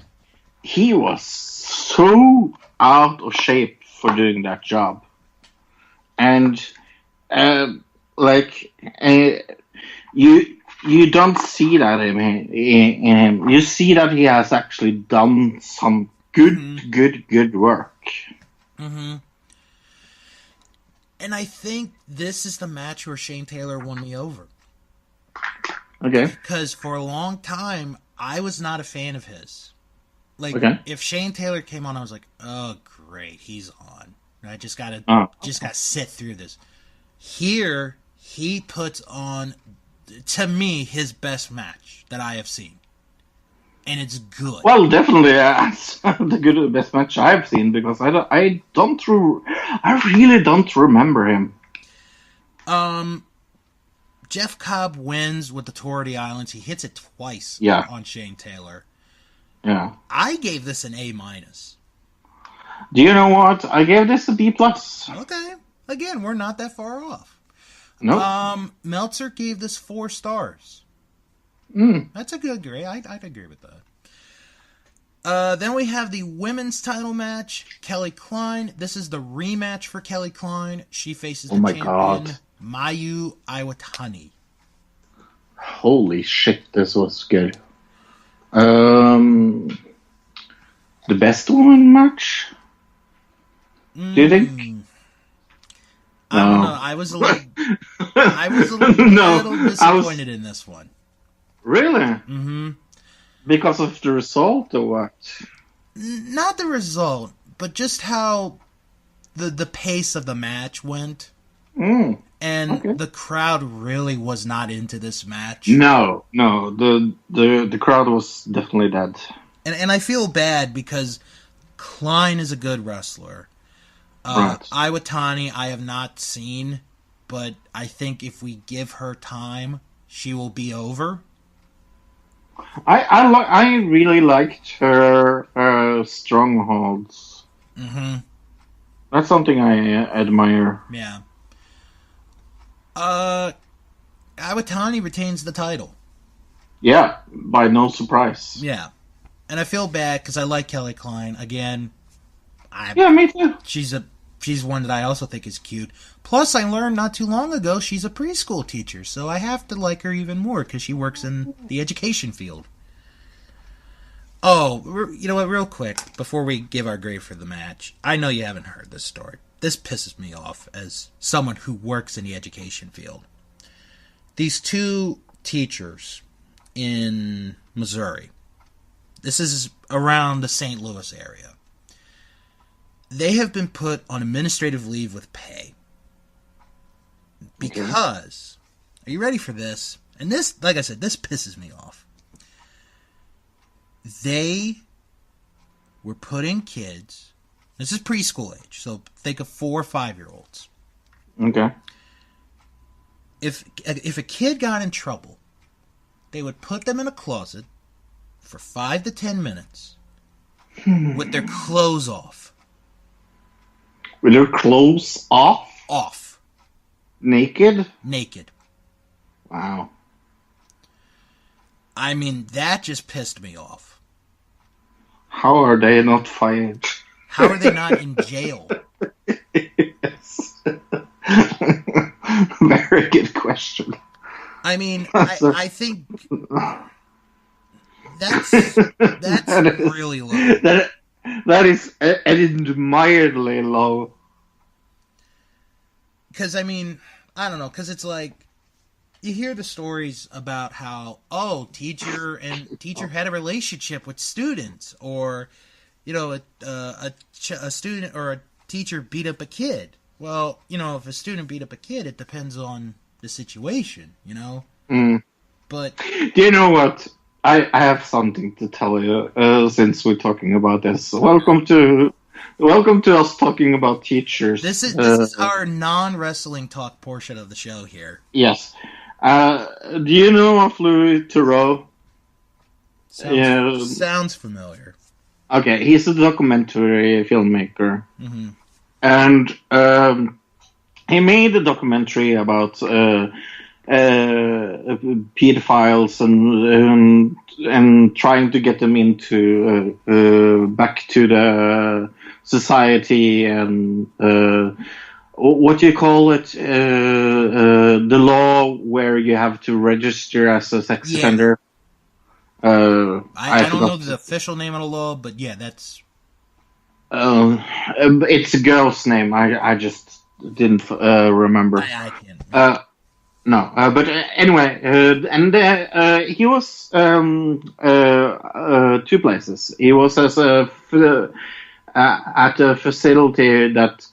he was so out of shape for doing that job. And, you don't see that in him. You see that he has actually done some good work. Mm-hmm. And I think this is the match where Shane Taylor won me over. Okay. Because for a long time, I was not a fan of his. Like, if Shane Taylor came on, I was like, oh, great, he's on. And I just gotta sit through this. Here, he puts on, to me, his best match that I have seen. And it's good. Well, definitely that's the best match I've seen, because I really don't remember him. Jeff Cobb wins with the Tour of the Islands. He hits it twice on Shane Taylor. Yeah. I gave this an A-. Do you know what? I gave this a B+. Okay. Again, we're not that far off. Nope. Meltzer gave this 4 stars. That's a good grade. I'd agree with that. Then we have the women's title match. Kelly Klein. This is the rematch for Kelly Klein. She faces the champion, Mayu Iwatani. Holy shit, this was good. The best woman match? Do you think? I don't know. I was a little disappointed in this one. Really? Mm-hmm. Because of the result or what? Not the result, but just how the pace of the match went. And the crowd really was not into this match. No. The crowd was definitely dead. And I feel bad because Klein is a good wrestler. Right. Iwatani I have not seen, but I think if we give her time, she will be over. I really liked her strongholds. Mm-hmm. That's something I admire. Yeah. Iwatani retains the title. Yeah, by no surprise. Yeah. And I feel bad because I like Kelly Klein. Again, Yeah, me too. she's one that I also think is cute. Plus, I learned not too long ago she's a preschool teacher, so I have to like her even more because she works in the education field. Oh, you know what, real quick, before we give our grade for the match, I know you haven't heard this story. This pisses me off as someone who works in the education field. These two teachers in Missouri, this is around the St. Louis area, they have been put on administrative leave with pay. Because, are you ready for this? And this, like I said, this pisses me off. They were putting kids, this is preschool age, so think of 4 or 5-year-olds. Okay. If a kid got in trouble, they would put them in a closet for 5 to 10 minutes with their clothes off. With their clothes off? Off. Naked? Naked. Wow. I mean, that just pissed me off. How are they not fired? How are they not in jail? Yes. Very good question. I mean, I think that's really low. That is admiredly low. Because, I mean, I don't know, because it's like, you hear the stories about how, teacher had a relationship with students, or, you know, a student or a teacher beat up a kid. Well, you know, if a student beat up a kid, it depends on the situation, you know? Mm. But... Do you know what? I have something to tell you, since we're talking about this. Welcome to us talking about teachers. This is our non-wrestling talk portion of the show here. Yes. Do you know of Louis Theroux? Sounds familiar. Okay, he's a documentary filmmaker. Mm-hmm. And he made a documentary about pedophiles and trying to get them into back to the society, and what do you call it? The law where you have to register as a sex offender. I don't know the official name of the law, but yeah, that's... it's a girl's name. I just didn't remember. I can't. No, but anyway, and he was 2 places. He was at a facility that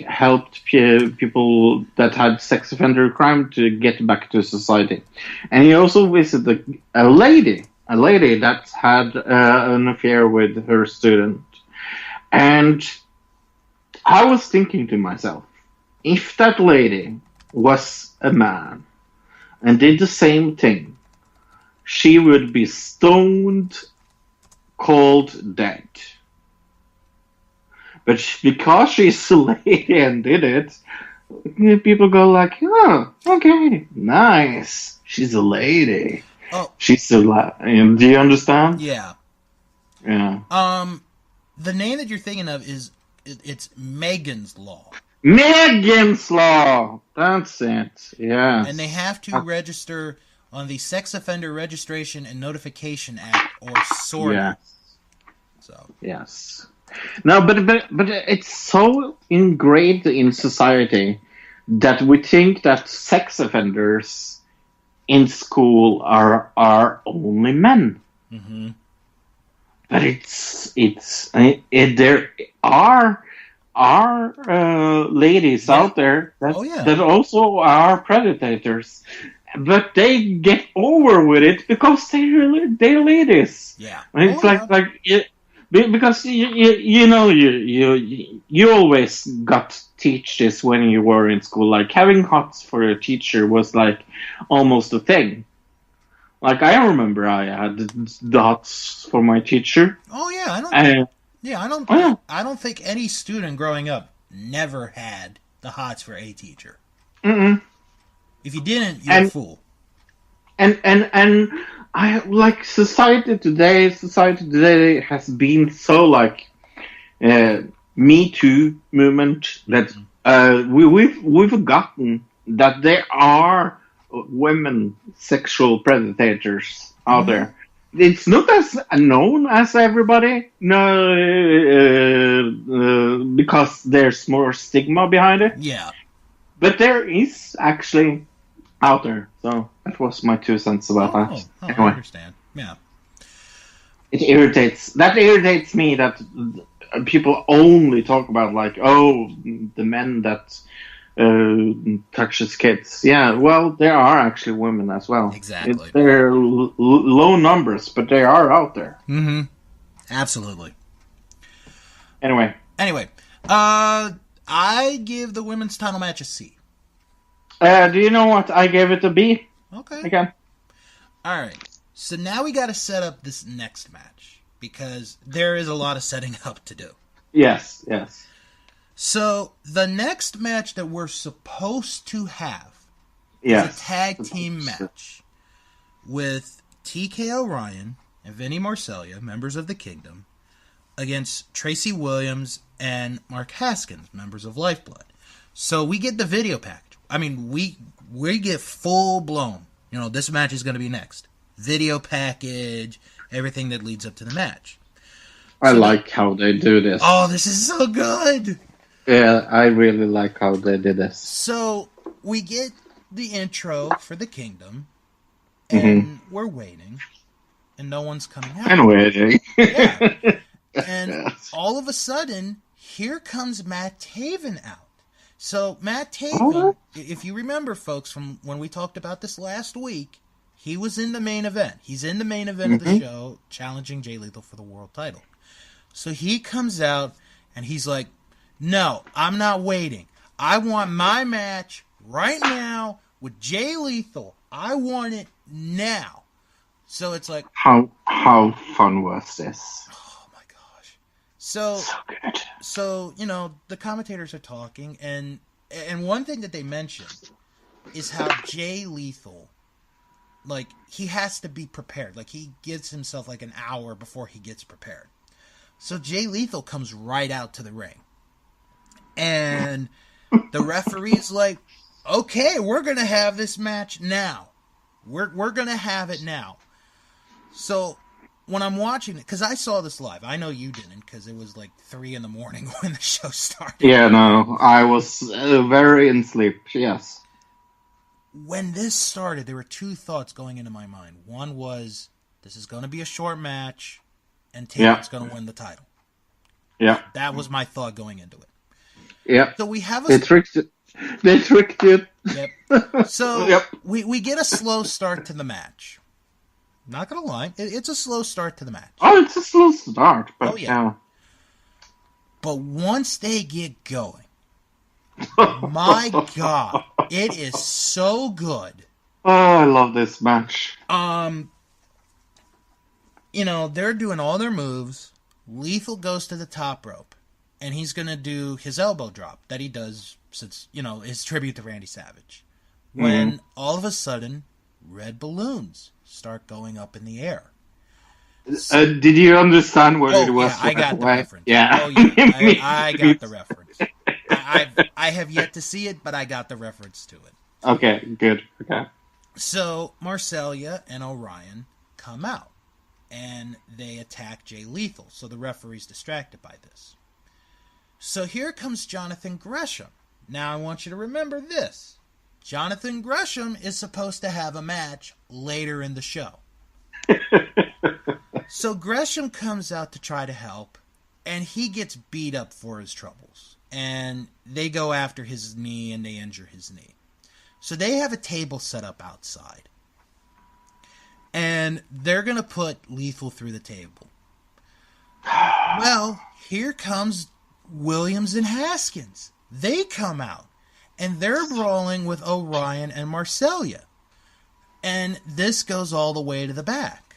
helped people that had sex offender crime to get back to society, and he also visited a lady that had an affair with her student. And I was thinking to myself, if that lady was a man and did the same thing, she would be stoned, cold dead. But because she's a lady and did it, people go like, oh, okay, nice. She's a lady. Oh. She's a do you understand? Yeah. Yeah. The name that you're thinking of it's Megan's Law. Megan's Law! That's it, yeah. And they have to register on the Sex Offender Registration and Notification Act, or SORNA. Yeah. So. Yes. No, but it's so ingrained in society that we think that sex offenders in school are only men. Mm-hmm. But there are ladies out there that also are predators, but they get over with it because they're ladies. Yeah, it's because you always got teach this when you were in school. Like, having hots for a teacher was like almost a thing. Like, I remember I had the hots for my teacher. Oh yeah, I don't think any student growing up never had the hots for a teacher. Mm-mm. If you didn't, you're a fool. And I like society today. Society today has been so like Me Too movement that we've forgotten that there are women sexual predators out Mm-hmm. there. It's not as known as everybody, no, because there's more stigma behind it. Yeah. But there is actually out there. So that was my 2 cents about that. I Anyway, understand. Yeah. it irritates. That irritates me that people only talk about like, oh, the men that touches kids. Yeah, well, there are actually women as well. Exactly. They're low numbers, but they are out there. Mm-hmm. Absolutely. Anyway, I give the women's title match a C. do you know what? I gave it a B. Okay. Again. All right. So now we got to set up this next match because there is a lot of setting up to do. Yes. So the next match that we're supposed to have Yes. is a tag team match with TK O'Ryan and Vinny Marseglia, members of the Kingdom, against Tracy Williams and Mark Haskins, members of Lifeblood. So we get the video package. I mean, we get full blown. You know, this match is going to be next. Video package, everything that leads up to the match. I like how they do this. Oh, this is so good. Yeah, I really like how they did this. So we get the intro for the Kingdom, and we're waiting, and no one's coming out. And waiting. Yeah. And all of a sudden, here comes Matt Taven out. So Matt Taven, if you remember, folks, from when we talked about this last week, he was in the main event. He's in the main event of the show, challenging Jay Lethal for the world title. So he comes out, and he's like, no, I'm not waiting. I want my match right now with Jay Lethal. I want it now. So it's like, how fun was this? oh my gosh. So good. So, you know, the commentators are talking, and one thing that they mention is how Jay Lethal, like, he has to be prepared. Like, he gives himself like an hour before he gets prepared. So Jay Lethal comes right out to the ring. And the referee's like, okay, we're going to have this match now. We're going to have it now. So when I'm watching it, because I saw this live. I know you didn't, because it was like 3 a.m. when the show started. Yeah, no, I was very in sleep, yes. When this started, there were 2 thoughts going into my mind. One was, this is going to be a short match, and Taven's going to win the title. Yeah. That was my thought going into it. Yeah. So we have They tricked you. Yep. So we get a slow start to the match. Not gonna lie, it's a slow start to the match. Oh, it's a slow start, but But once they get going, my God, it is so good. Oh, I love this match. You know, they're doing all their moves. Lethal goes to the top rope, and he's gonna do his elbow drop that he does since, you know, his tribute to Randy Savage. When all of a sudden, red balloons start going up in the air. Did you understand what it was? Yeah, I got the reference. Yeah. Oh, yeah. I got the reference. I have yet to see it, but I got the reference to it. Okay, good. Okay. So, Marseglia and O'Ryan come out, and they attack Jay Lethal, so the referee's distracted by this. So here comes Jonathan Gresham. Now I want you to remember this. Jonathan Gresham is supposed to have a match later in the show. So Gresham comes out to try to help, and he gets beat up for his troubles. And they go after his knee, and they injure his knee. So they have a table set up outside. And they're going to put Lethal through the table. Well, here comes Williams and Haskins. They come out. And they're brawling with O'Ryan and Marseglia. And this goes all the way to the back.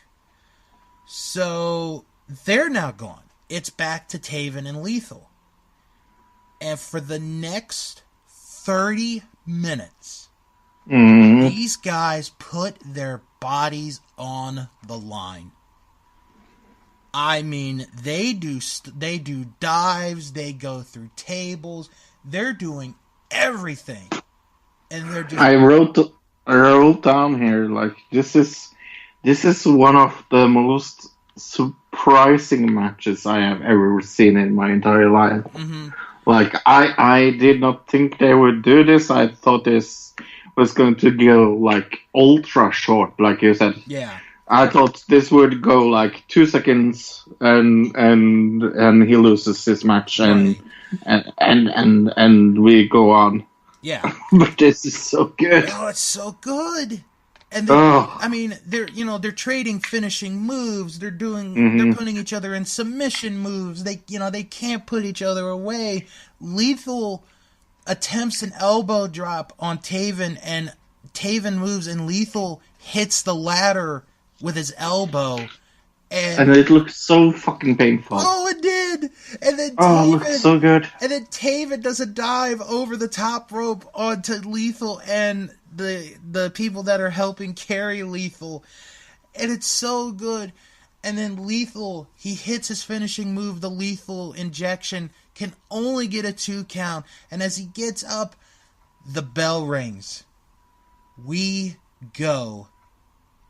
So they're now gone. It's back to Taven and Lethal. And for the next 30 minutes, these guys put their bodies on the line. I mean, they do dives, they go through tables, they're doing everything, and they're just. I wrote down here like this is one of the most surprising matches I have ever seen in my entire life. Mm-hmm. Like I did not think they would do this. I thought this was going to go like ultra short, like you said. Yeah. I thought this would go like 2 seconds and he loses his match and Right. and we go on. Yeah. But this is so good. Oh, it's so good. And then, I mean, they're trading finishing moves. They're putting each other in submission moves. They can't put each other away. Lethal attempts an elbow drop on Taven, and Taven moves, and Lethal hits the ladder with his elbow. And it looks so fucking painful. Oh, it did. And then it looks so good. And then Taven does a dive over the top rope onto Lethal and the people that are helping carry Lethal. And it's so good. And then Lethal, he hits his finishing move, the Lethal injection, can only get a 2 count. And as he gets up, the bell rings. We go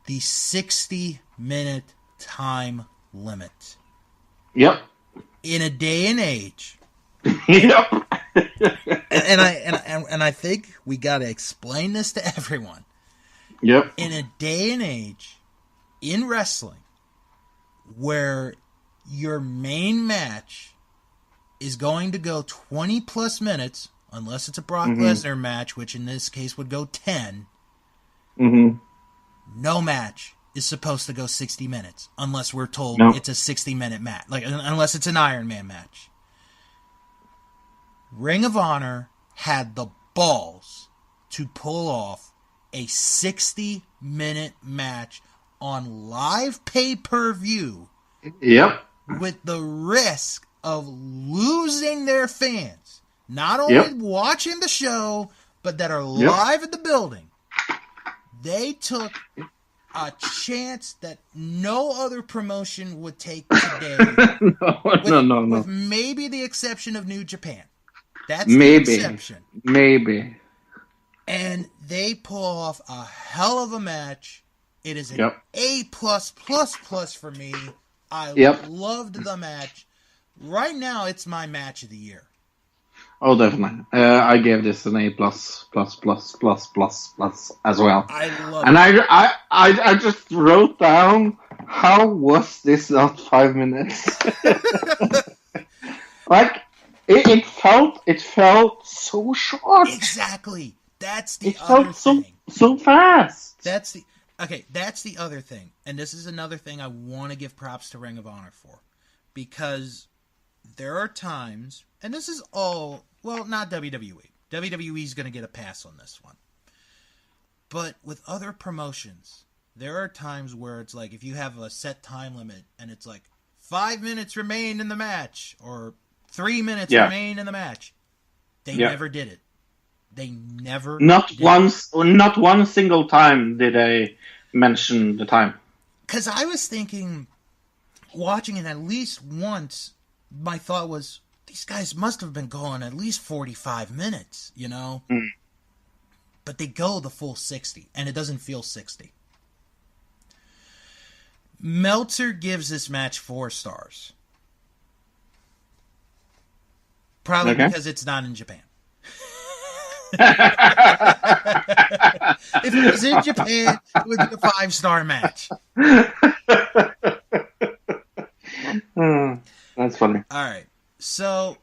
the 60-minute time limit. Yep. In a day and age. Yep. and I think we got to explain this to everyone. Yep. In a day and age in wrestling where your main match is going to go 20 plus minutes, unless it's a Brock Lesnar match, which in this case would go 10. No match is supposed to go 60 minutes unless we're told it's a 60-minute match, like unless it's an Iron Man match. Ring of Honor had the balls to pull off a 60-minute match on live pay-per-view. Yep. With the risk of losing their fans, not only watching the show, but that are live in the building. They took a chance that no other promotion would take today. No. With maybe the exception of New Japan. That's maybe. the exception. Maybe. And they pull off a hell of a match. It is an A+++ for me. I loved the match. Right now, it's my match of the year. Oh, definitely. I gave this an A+++++ as well. I love and it. I just wrote down, how was this not 5 minutes? Like, it felt so short. Exactly. That's the other thing. It felt so fast. That's the other thing. And this is another thing I want to give props to Ring of Honor for. Because there are times, and this is all, well, not WWE. WWE's going to get a pass on this one. But with other promotions, there are times where it's like, if you have a set time limit, and it's like, 5 minutes remain in the match, or 3 minutes remain in the match. They never did it. They never not did once, it. Not one single time did they mention the time. Because I was thinking, watching it at least once, my thought was, these guys must have been going at least 45 minutes, you know? But they go the full 60, and it doesn't feel 60. Meltzer gives this match 4 stars. Probably because it's not in Japan. If it was in Japan, it would be a 5-star match. That's funny. All right. So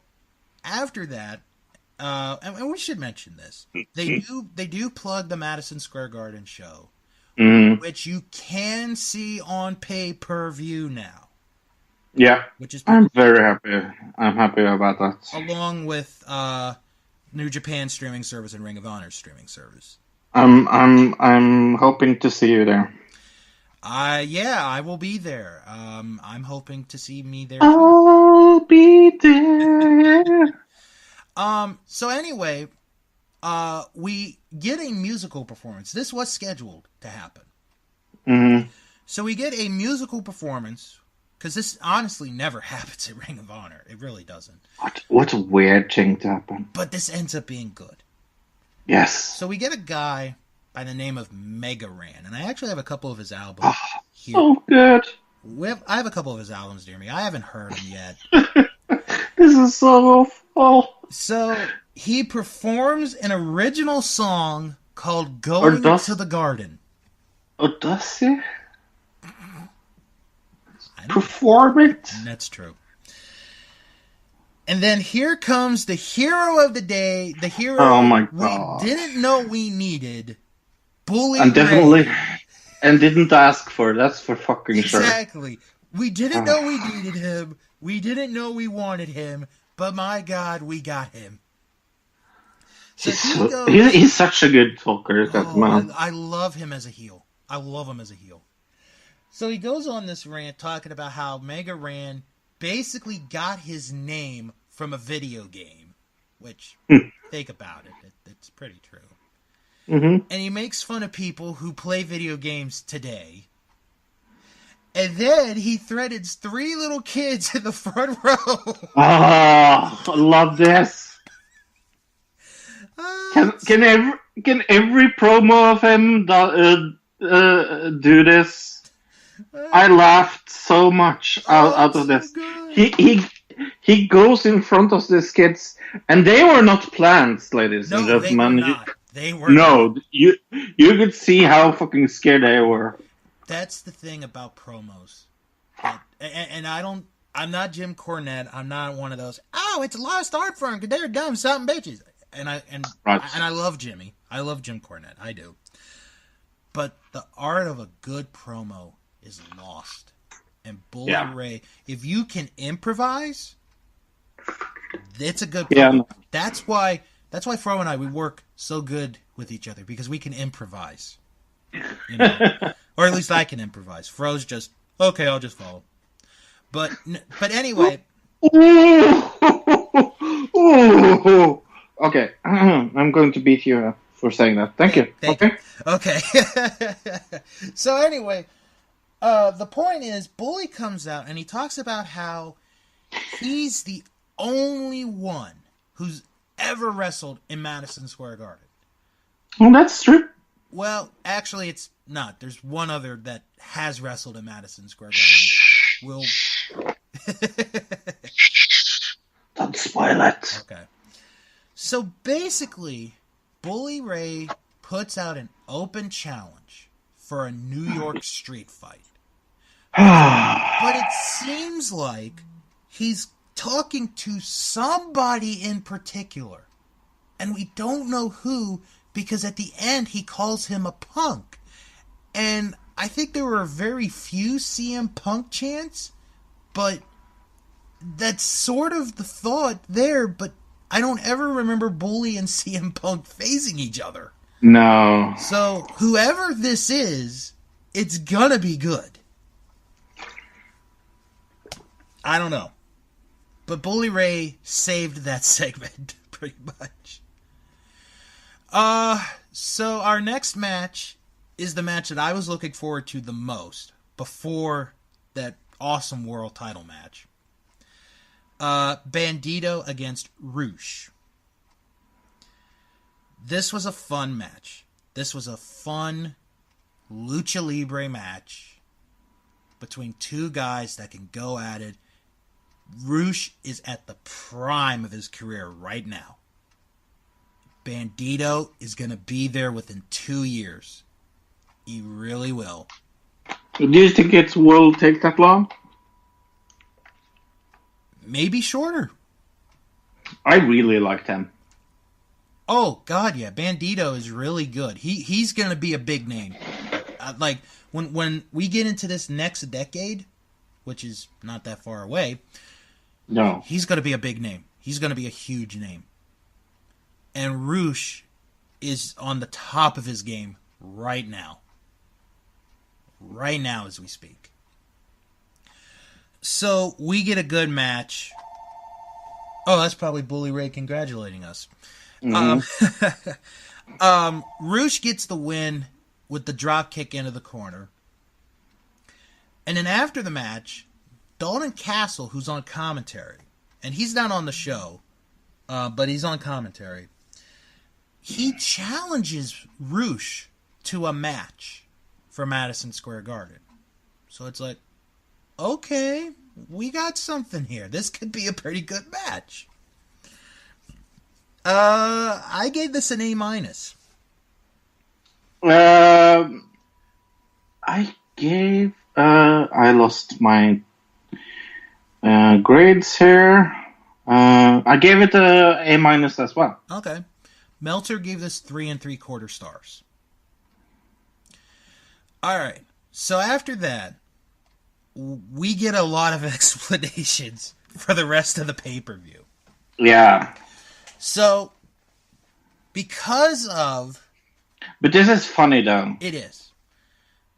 after that, and we should mention this, they do plug the Madison Square Garden show, which you can see on pay-per-view now. Yeah, which is I'm very happy. I'm happy about that. Along with New Japan streaming service and Ring of Honor streaming service. I'm hoping to see you there. I will be there. I'm hoping to see me there. I'll be there. So anyway, we get a musical performance. This was scheduled to happen. So we get a musical performance, because this honestly never happens at Ring of Honor. It really doesn't. What a weird thing to happen. But this ends up being good. Yes. So we get a guy by the name of Mega Ran, and I actually have a couple of his albums here. So good. I have a couple of his albums near me. I haven't heard them yet. This is so awful. So he performs an original song called Going to the Garden. Oh, does he? Perform it? That's true. And then here comes the hero of the day, the hero oh my God. we didn't know we needed, Bully and definitely, Ray. And didn't ask for. That's for fucking sure. Exactly. We didn't know we needed him. We didn't know we wanted him. But my God, we got him. So he's such a good talker, that man. I love him as a heel. I love him as a heel. So he goes on this rant talking about how Mega Ran basically got his name from a video game, which, think about it, it's pretty true. Mm-hmm. And he makes fun of people who play video games today. And then he threatens 3 little kids in the front row. Oh, I love this. Can every promo of him do this? I laughed so much out of this. He goes in front of these kids, and they were not plants, ladies and gentlemen. They were not. You could see how fucking scared they were. That's the thing about promos, and I'm not Jim Cornette. I'm not one of those. Oh, it's a lost art form because they're dumb something bitches. And I love Jimmy. I love Jim Cornette. I do. But the art of a good promo is lost. And Bully Ray, if you can improvise, it's a good promo. Yeah. That's why Fro and I, we work so good with each other, because we can improvise. You know? Or at least I can improvise. Fro's just, okay, I'll just follow. But anyway. Okay, I'm going to beat you for saying that. Thank you. Okay. So anyway, the point is, Bully comes out and he talks about how he's the only one who's ever wrestled in Madison Square Garden. Well, that's true. Well, actually, it's not. There's one other that has wrestled in Madison Square Garden. Don't spoil it. Okay. So basically, Bully Ray puts out an open challenge for a New York street fight. But it seems like he's talking to somebody in particular. And we don't know who, because at the end he calls him a punk. And I think there were very few CM Punk chants, but that's sort of the thought there, but I don't ever remember Bully and CM Punk facing each other. No. So whoever this is, it's gonna be good. I don't know. But Bully Ray saved that segment, pretty much. So our next match is the match that I was looking forward to the most before that awesome world title match. Bandito against ROH. This was a fun match. This was a fun lucha libre match between two guys that can go at it. ROH is at the prime of his career right now. Bandito is going to be there within 2 years. He really will. Do you think it will take that long? Maybe shorter. I really liked him. Oh, God, yeah. Bandito is really good. He's going to be a big name. Like, when we get into this next decade, which is not that far away, no, he's going to be a big name. He's going to be a huge name. And ROH is on the top of his game right now. Right now as we speak. So, we get a good match. Oh, that's probably Bully Ray congratulating us. Mm-hmm. ROH gets the win with the drop kick into the corner. And then after the match, Dalton Castle, who's on commentary, and he's not on the show, but he's on commentary, he challenges Roosh to a match for Madison Square Garden. So it's like, okay, we got something here. This could be a pretty good match. I gave this an A-. I lost my grades here. I gave it a A- as well. Okay. Meltzer gave this 3 3/4 stars. All right. So after that, we get a lot of explanations for the rest of the pay-per-view. Yeah. So, because of... But this is funny, though. It is.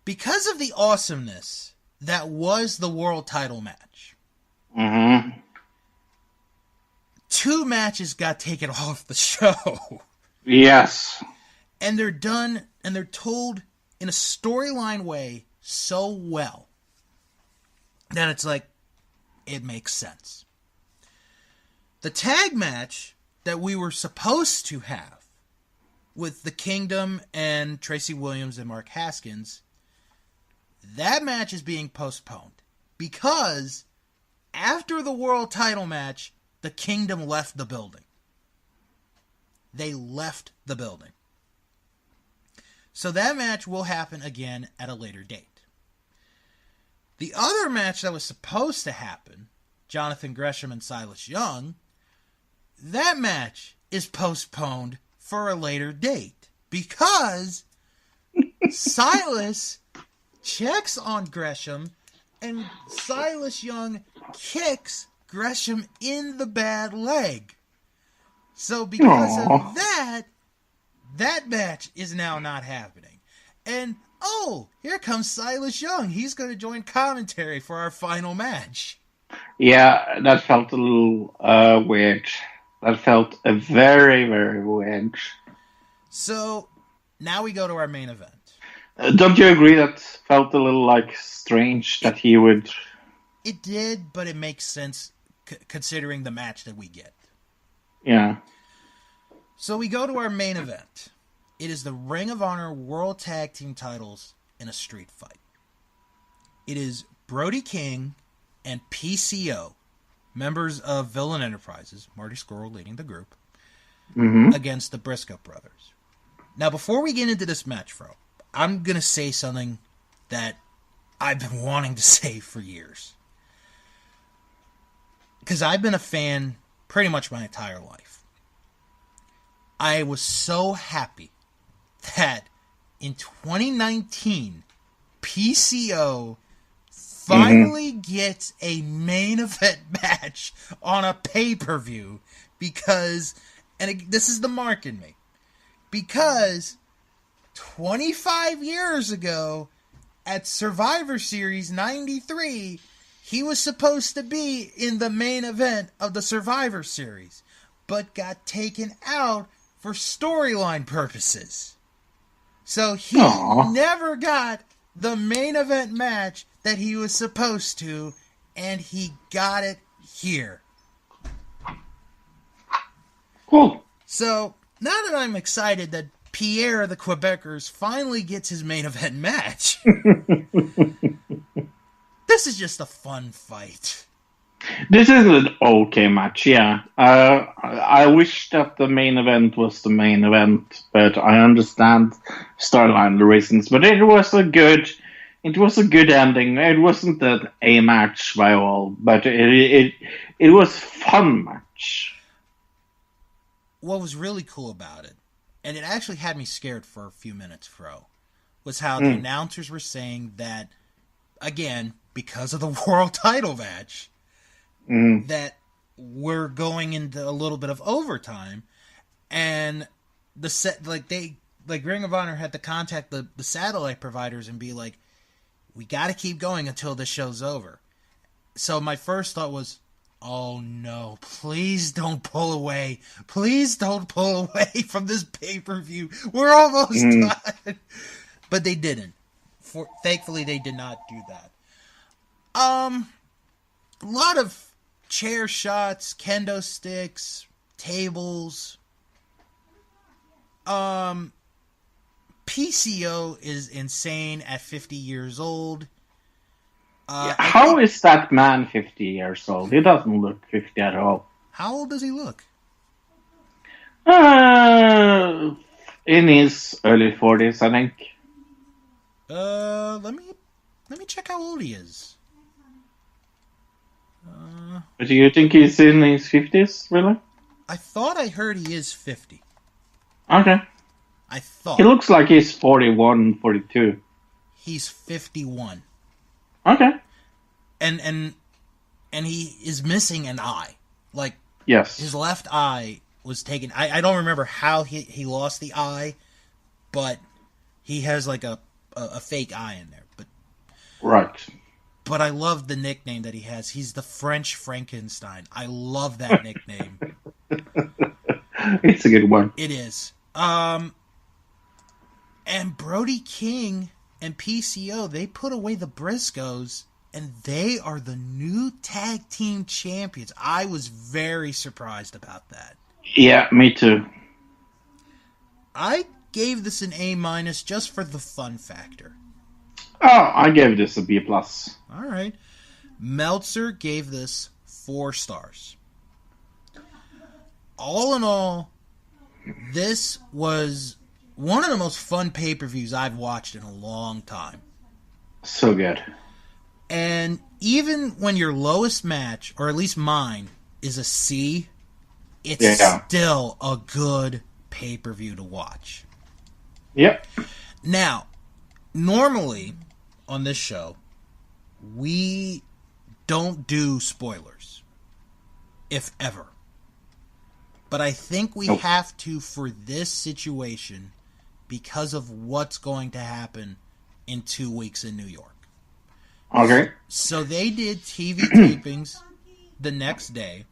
Because of the awesomeness that was the world title match, Mm-hmm. 2 matches got taken off the show. Yes. And they're done, and they're told in a storyline way so well that it's like, it makes sense. The tag match that we were supposed to have with the Kingdom and Tracy Williams and Mark Haskins, that match is being postponed because after the world title match, the Kingdom left the building. They left the building. So that match will happen again at a later date. The other match that was supposed to happen, Jonathan Gresham and Silas Young, that match is postponed for a later date because Silas checks on Gresham and Silas Young kicks Gresham in the bad leg. So because of that, that match is now not happening. And, oh, here comes Silas Young. He's going to join commentary for our final match. Yeah, that felt a little weird. That felt very, very weird. So, now we go to our main event. Don't you agree that felt a little, strange that he would... It did, but it makes sense considering the match that we get. Yeah. So we go to our main event. It is the Ring of Honor World Tag Team titles in a street fight. It is Brody King and PCO, members of Villain Enterprises, Marty Scurll leading the group, against the Briscoe brothers. Now, before we get into this match, Fro, I'm going to say something that I've been wanting to say for years. Because I've been a fan pretty much my entire life. I was so happy that in 2019, PCO finally gets a main event match on a pay-per-view because, and this is the mark in me, because 25 years ago at Survivor Series 93, he was supposed to be in the main event of the Survivor Series, but got taken out for storyline purposes. So he never got the main event match that he was supposed to, and he got it here. Cool. So now that I'm excited that Pierre the Quebecers finally gets his main event match, this is just a fun fight. This is an okay match, yeah. I wish that the main event was the main event, but I understand storyline reasons. But it was a good ending. It wasn't an A match by all, but it was a fun match. What was really cool about it, and it actually had me scared for a few minutes, Fro, was how the announcers were saying that, again, because of the world title match, that we're going into a little bit of overtime, and the set Ring of Honor had to contact the satellite providers and be like, we got to keep going until this show's over. So my first thought was, oh no, please don't pull away. Please don't pull away from this pay-per-view. We're almost done. But they didn't. Thankfully, they did not do that. A lot of chair shots, kendo sticks, tables. PCO is insane at 50 years old. How is that man 50 years old? He doesn't look 50 at all. How old does he look? In his early 40s, I think. Let me check how old he is. But do you think he's in his 50s, really? I thought I heard he is 50. Okay. I thought. He looks like he's 41, 42. He's 51. Okay. And he is missing an eye. Like, yes. His left eye was taken. I don't remember how he lost the eye, but he has like a fake eye in there. But right. But I love the nickname that he has. He's the French Frankenstein. I love that nickname. It's a good one. It is. And Brody King and PCO, they put away the Briscoes, and they are the new tag team champions. I was very surprised about that. Yeah, me too. I gave this an A- just for the fun factor. Oh, I gave this a B+. All right. Meltzer gave this 4 stars. All in all, this was one of the most fun pay-per-views I've watched in a long time. So good. And even when your lowest match, or at least mine, is a C, it's still a good pay-per-view to watch. Yep. Now, normally on this show, we don't do spoilers, if ever. But I think we have to for this situation because of what's going to happen in 2 weeks in New York. Okay. So they did TV tapings the next day.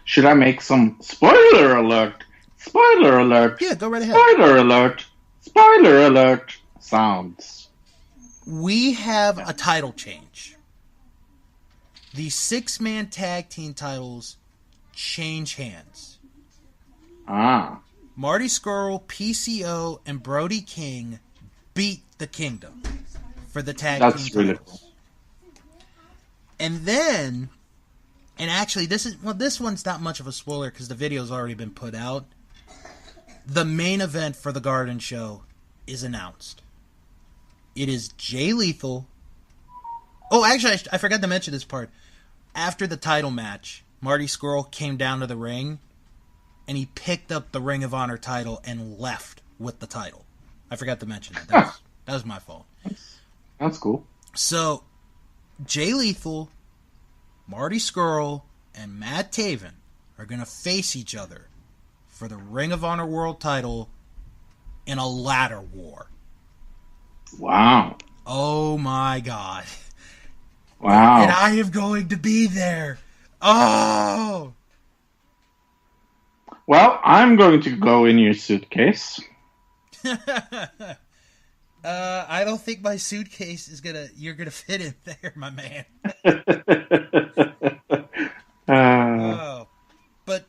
Should I make some spoiler alert? Spoiler alert. Yeah, go right ahead. Spoiler alert. Spoiler alert sounds. We have a title change. The 6-man tag team titles change hands. Ah. Marty Scurll, PCO, and Brody King beat the Kingdom for the tag team titles. That's really cool. And then, and actually this one's not much of a spoiler because the video's already been put out. The main event for the Garden Show is announced. It is Jay Lethal. Oh, actually, I forgot to mention this part. After the title match, Marty Scurll came down to the ring, and he picked up the Ring of Honor title and left with the title. I forgot to mention that. That was my fault. That's cool. So, Jay Lethal, Marty Scurll, and Matt Taven are going to face each other for the Ring of Honor World title in a ladder war. Wow. Oh my God. Wow. And I am going to be there. Oh! Well, I'm going to go in your suitcase. I don't think my suitcase is you're gonna fit in there, my man. But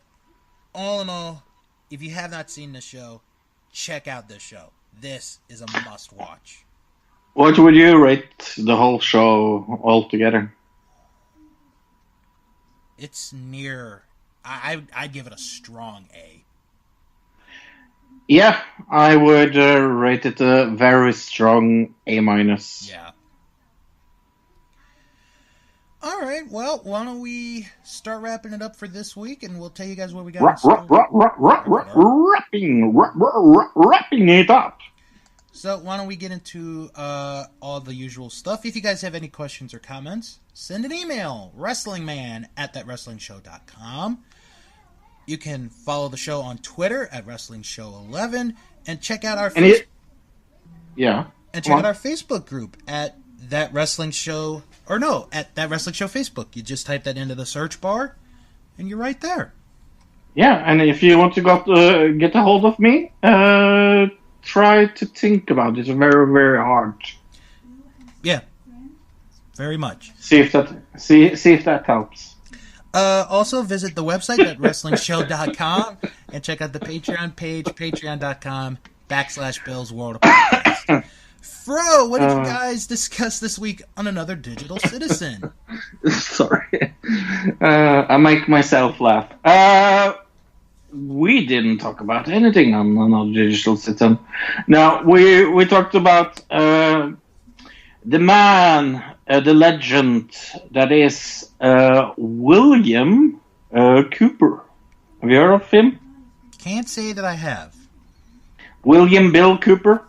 all in all, if you have not seen the show, check out this show. This is a must watch. What would you rate the whole show altogether? It's near. I'd give it a strong A. Yeah, I would rate it a very strong A-. Yeah. All right, well, why don't we start wrapping it up for this week, and we'll tell you guys what we got. Wrapping it up. So why don't we get into all the usual stuff. If you guys have any questions or comments, send an email, wrestlingman@thatwrestlingshow.com. You can follow the show on Twitter at WrestlingShow11 and check out our out our Facebook group at That Wrestling Show, at That Wrestling Show Facebook. You just type that into the search bar and you're right there. Yeah, and if you want to get a hold of me, try to think about it very, very hard. Yeah. very much. See if that helps. Also, visit the website at WrestlingShow.com and check out the Patreon page, patreon.com/Bill's World of Podcast. Fro, what did you guys discuss this week on Another Digital Citizen? Sorry. I make myself laugh. We didn't talk about anything on Another Digital Citizen. Now, we talked about the man, the legend that is William Cooper. Have you heard of him? Can't say that I have. William Bill Cooper.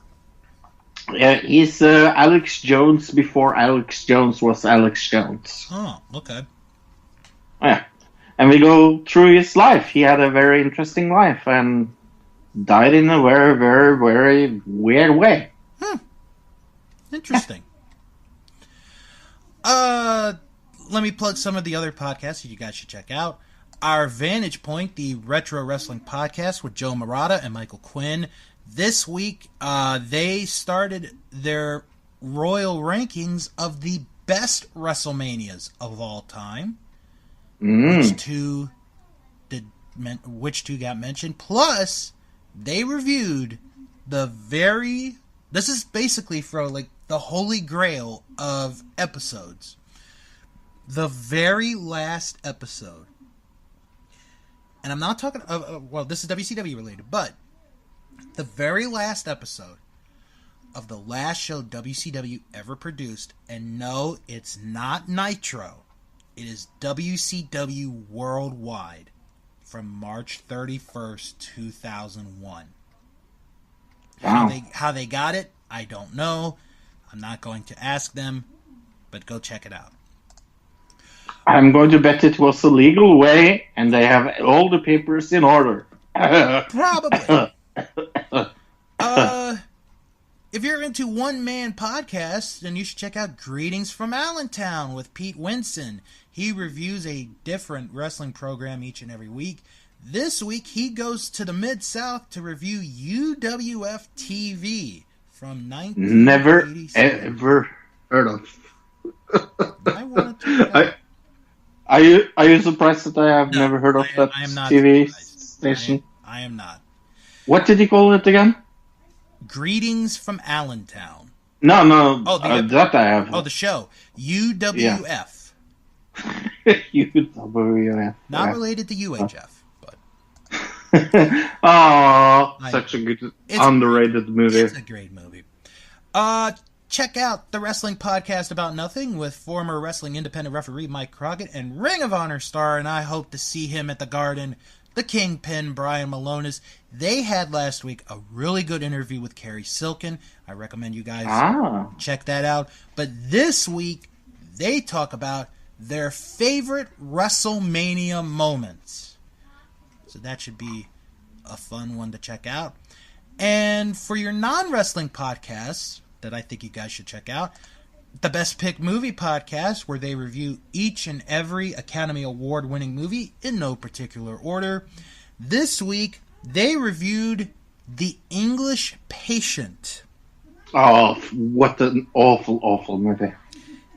He's Alex Jones before Alex Jones was Alex Jones. Oh, okay. Yeah. And we go through his life. He had a very interesting life and died in a very, very, very weird way. Interesting. Let me plug some of the other podcasts that you guys should check out. Our Vantage Point, the Retro Wrestling Podcast with Joe Murata and Michael Quinn. This week, they started their royal rankings of the best WrestleManias of all time. Which two got mentioned? Plus, they reviewed this is basically for like the holy grail of episodes. The very last episode. And I'm not talking, well, this is WCW related, but the very last episode of the last show WCW ever produced, and no, it's not Nitro. It is WCW Worldwide from March 31st, 2001. Wow. How they got it, I don't know. I'm not going to ask them, but go check it out. I'm going to bet it was a legal way, and they have all the papers in order. Probably. If you're into one-man podcasts, then you should check out Greetings from Allentown with Pete Winson. He reviews a different wrestling program each and every week. This week, he goes to the Mid-South to review UWF TV from 1987. Never, ever heard of. I want to Are you surprised that I have never heard of that TV station? I am not. What did you call it again? Greetings from Allentown. No. Oh, that I have. Oh, the show. UWF. UWF. Not related to UHF, but. Such a good, underrated movie. It's a great movie. Check out the Wrestling Podcast About Nothing with former wrestling independent referee Mike Crockett and Ring of Honor star, and I hope to see him at the Garden, the Kingpin, Brian Malonis. They had last week a really good interview with Carrie Silken. I recommend you guys check that out. But this week, they talk about their favorite WrestleMania moments. So that should be a fun one to check out. And for your non-wrestling podcasts that I think you guys should check out, the Best Pick Movie Podcast, where they review each and every Academy Award-winning movie in no particular order. This week, they reviewed The English Patient. Oh, what an awful, awful movie.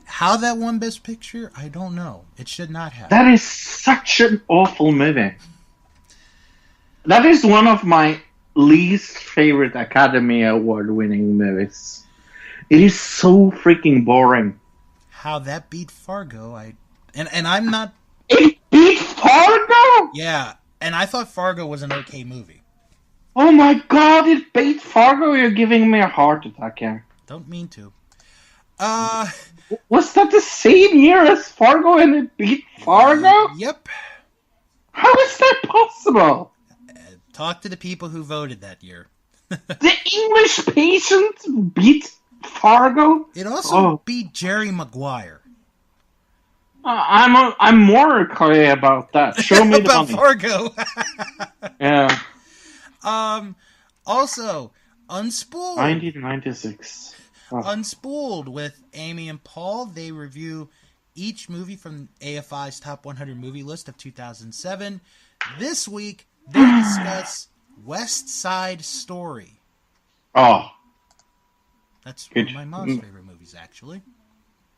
How that won Best Picture, I don't know. It should not have. That is such an awful movie. That is one of my least favorite Academy Award-winning movies. It is so freaking boring. How that beat Fargo, and I'm not... It beat Fargo?! Yeah, and I thought Fargo was an okay movie. Oh my god, it beat Fargo? You're giving me a heart attack here. Don't mean to. Was that the same year as Fargo and it beat Fargo? Yep. How is that possible? Talk to the people who voted that year. The English Patient beat Fargo? It also beat Jerry Maguire. I'm more clear about that. Show me about the Fargo. Yeah. Also, Unspooled. 1996. Unspooled with Amy and Paul. They review each movie from AFI's Top 100 Movie List of 2007. This week, they discuss West Side Story. Oh. That's one of my mom's favorite movies, actually.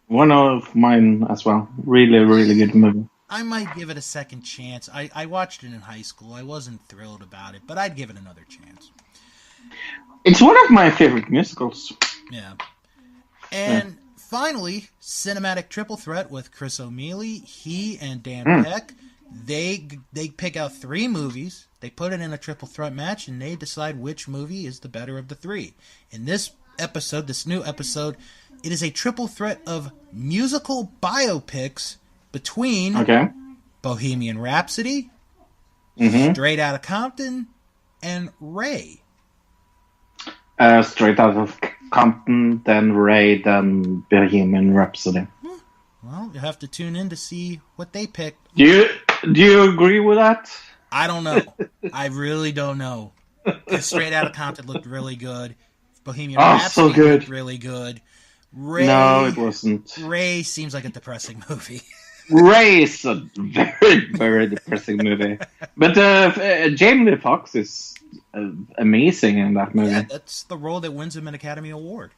One of mine as well. Really, really good movie. I might give it a second chance. I watched it in high school. I wasn't thrilled about it, but I'd give it another chance. It's one of my favorite musicals. Yeah. And finally, cinematic triple threat with Chris O'Mealy. He and Dan Peck. They pick out 3 movies. They put it in a triple threat match, and they decide which movie is the better of the 3. In this episode, this new episode, it is a triple threat of musical biopics between Bohemian Rhapsody, Straight Outta Compton, and Ray. Straight Out of Compton, then Ray, then Bohemian Rhapsody. Well, you have to tune in to see what they picked. Do you agree with that? I don't know. I really don't know. Because Straight Outta Compton looked really good. Bohemian Rhapsody looked really good. Ray, no, it wasn't. Ray seems like a depressing movie. Ray is a very, very depressing movie. But Jamie Lee Foxx is amazing in that movie. Yeah, that's the role that wins him an Academy Award.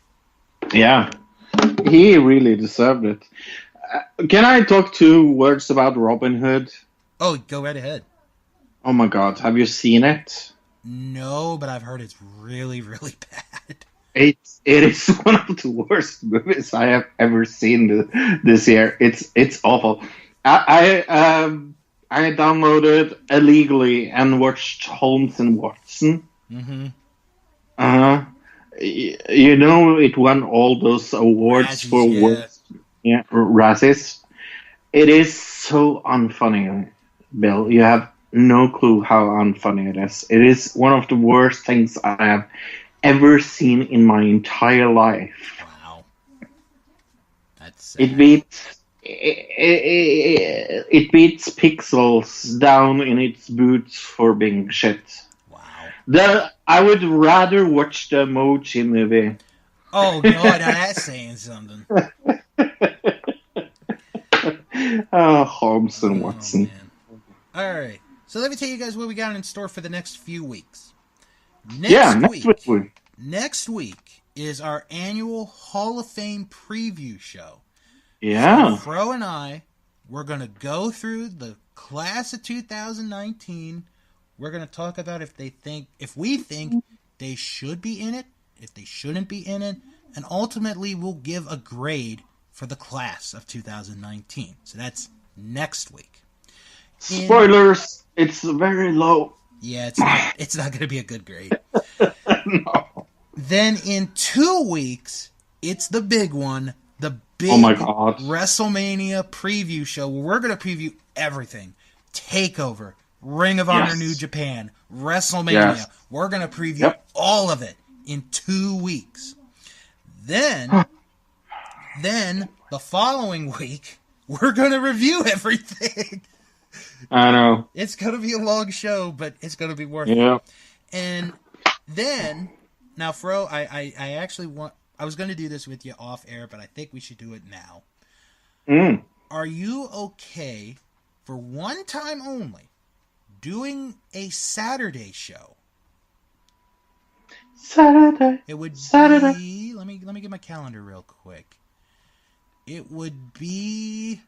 Yeah, he really deserved it. Can I talk 2 words about Robin Hood? Oh, go right ahead. Oh my god, have you seen it? No, but I've heard it's really, really bad. It is one of the worst movies I have ever seen this year. It's awful. I downloaded illegally and watched Holmes and Watson. Mm-hmm. You know, it won all those awards Razzies, for worst. Yeah, Razzies. It is so unfunny, Bill. You have no clue how unfunny it is. It is one of the worst things I have ever seen in my entire life. Wow. That's sad. It beats Pixels down in its boots for being shit. Wow. I would rather watch the Emoji movie. Oh god, that's saying something. Holmes and Watson. Alright. So let me tell you guys what we got in store for the next few weeks. Next week is our annual Hall of Fame preview show. Yeah. So Fro and I, we're going to go through the class of 2019. We're going to talk about if we think they should be in it, if they shouldn't be in it, and ultimately we'll give a grade for the class of 2019. So that's next week. Spoilers, it's very low. Yeah, it's not going to be a good grade. No. Then in 2 weeks, it's the big one, the big WrestleMania preview show where we're going to preview everything. TakeOver, Ring of Honor New Japan, WrestleMania. Yes. We're going to preview all of it in 2 weeks. Then the following week, we're going to review everything. I know. It's going to be a long show, but it's going to be worth it. And then, now, Fro, I actually I was going to do this with you off air, but I think we should do it now. Are you okay, for one time only, doing a Saturday show? Saturday. It would be... Let me get my calendar real quick. It would be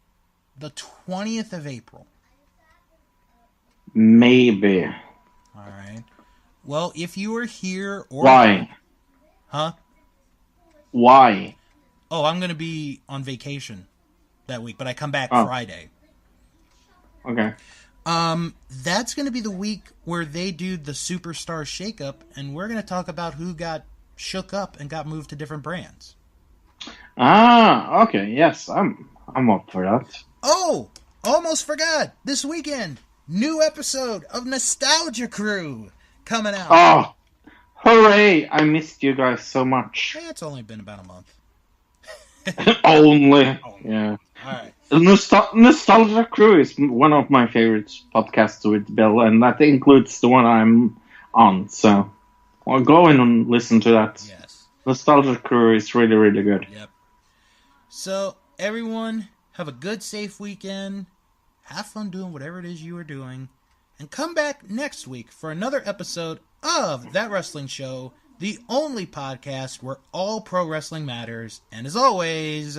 the 20th of April. Maybe. All right. Well, if you were here or... Why? Huh? Why? Oh, I'm going to be on vacation that week, but I come back Friday. Okay. That's going to be the week where they do the Superstar Shakeup, and we're going to talk about who got shook up and got moved to different brands. Ah, okay. Yes, I'm up for that. Oh, almost forgot. This weekend, new episode of Nostalgia Crew coming out. Oh, hooray! I missed you guys so much. Yeah, it's only been about a month. Only. Yeah. All right. Nostalgia Crew is one of my favorite podcasts with Bill, and that includes the one I'm on. So, well, go in and listen to that. Yes. Nostalgia Crew is really, really good. Yep. So, everyone, have a good, safe weekend. Have fun doing whatever it is you are doing. And come back next week for another episode of That Wrestling Show, the only podcast where all pro wrestling matters. And as always,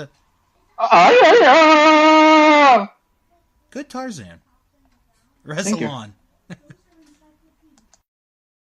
Ah, yeah, yeah. Good Tarzan. Wrestle on.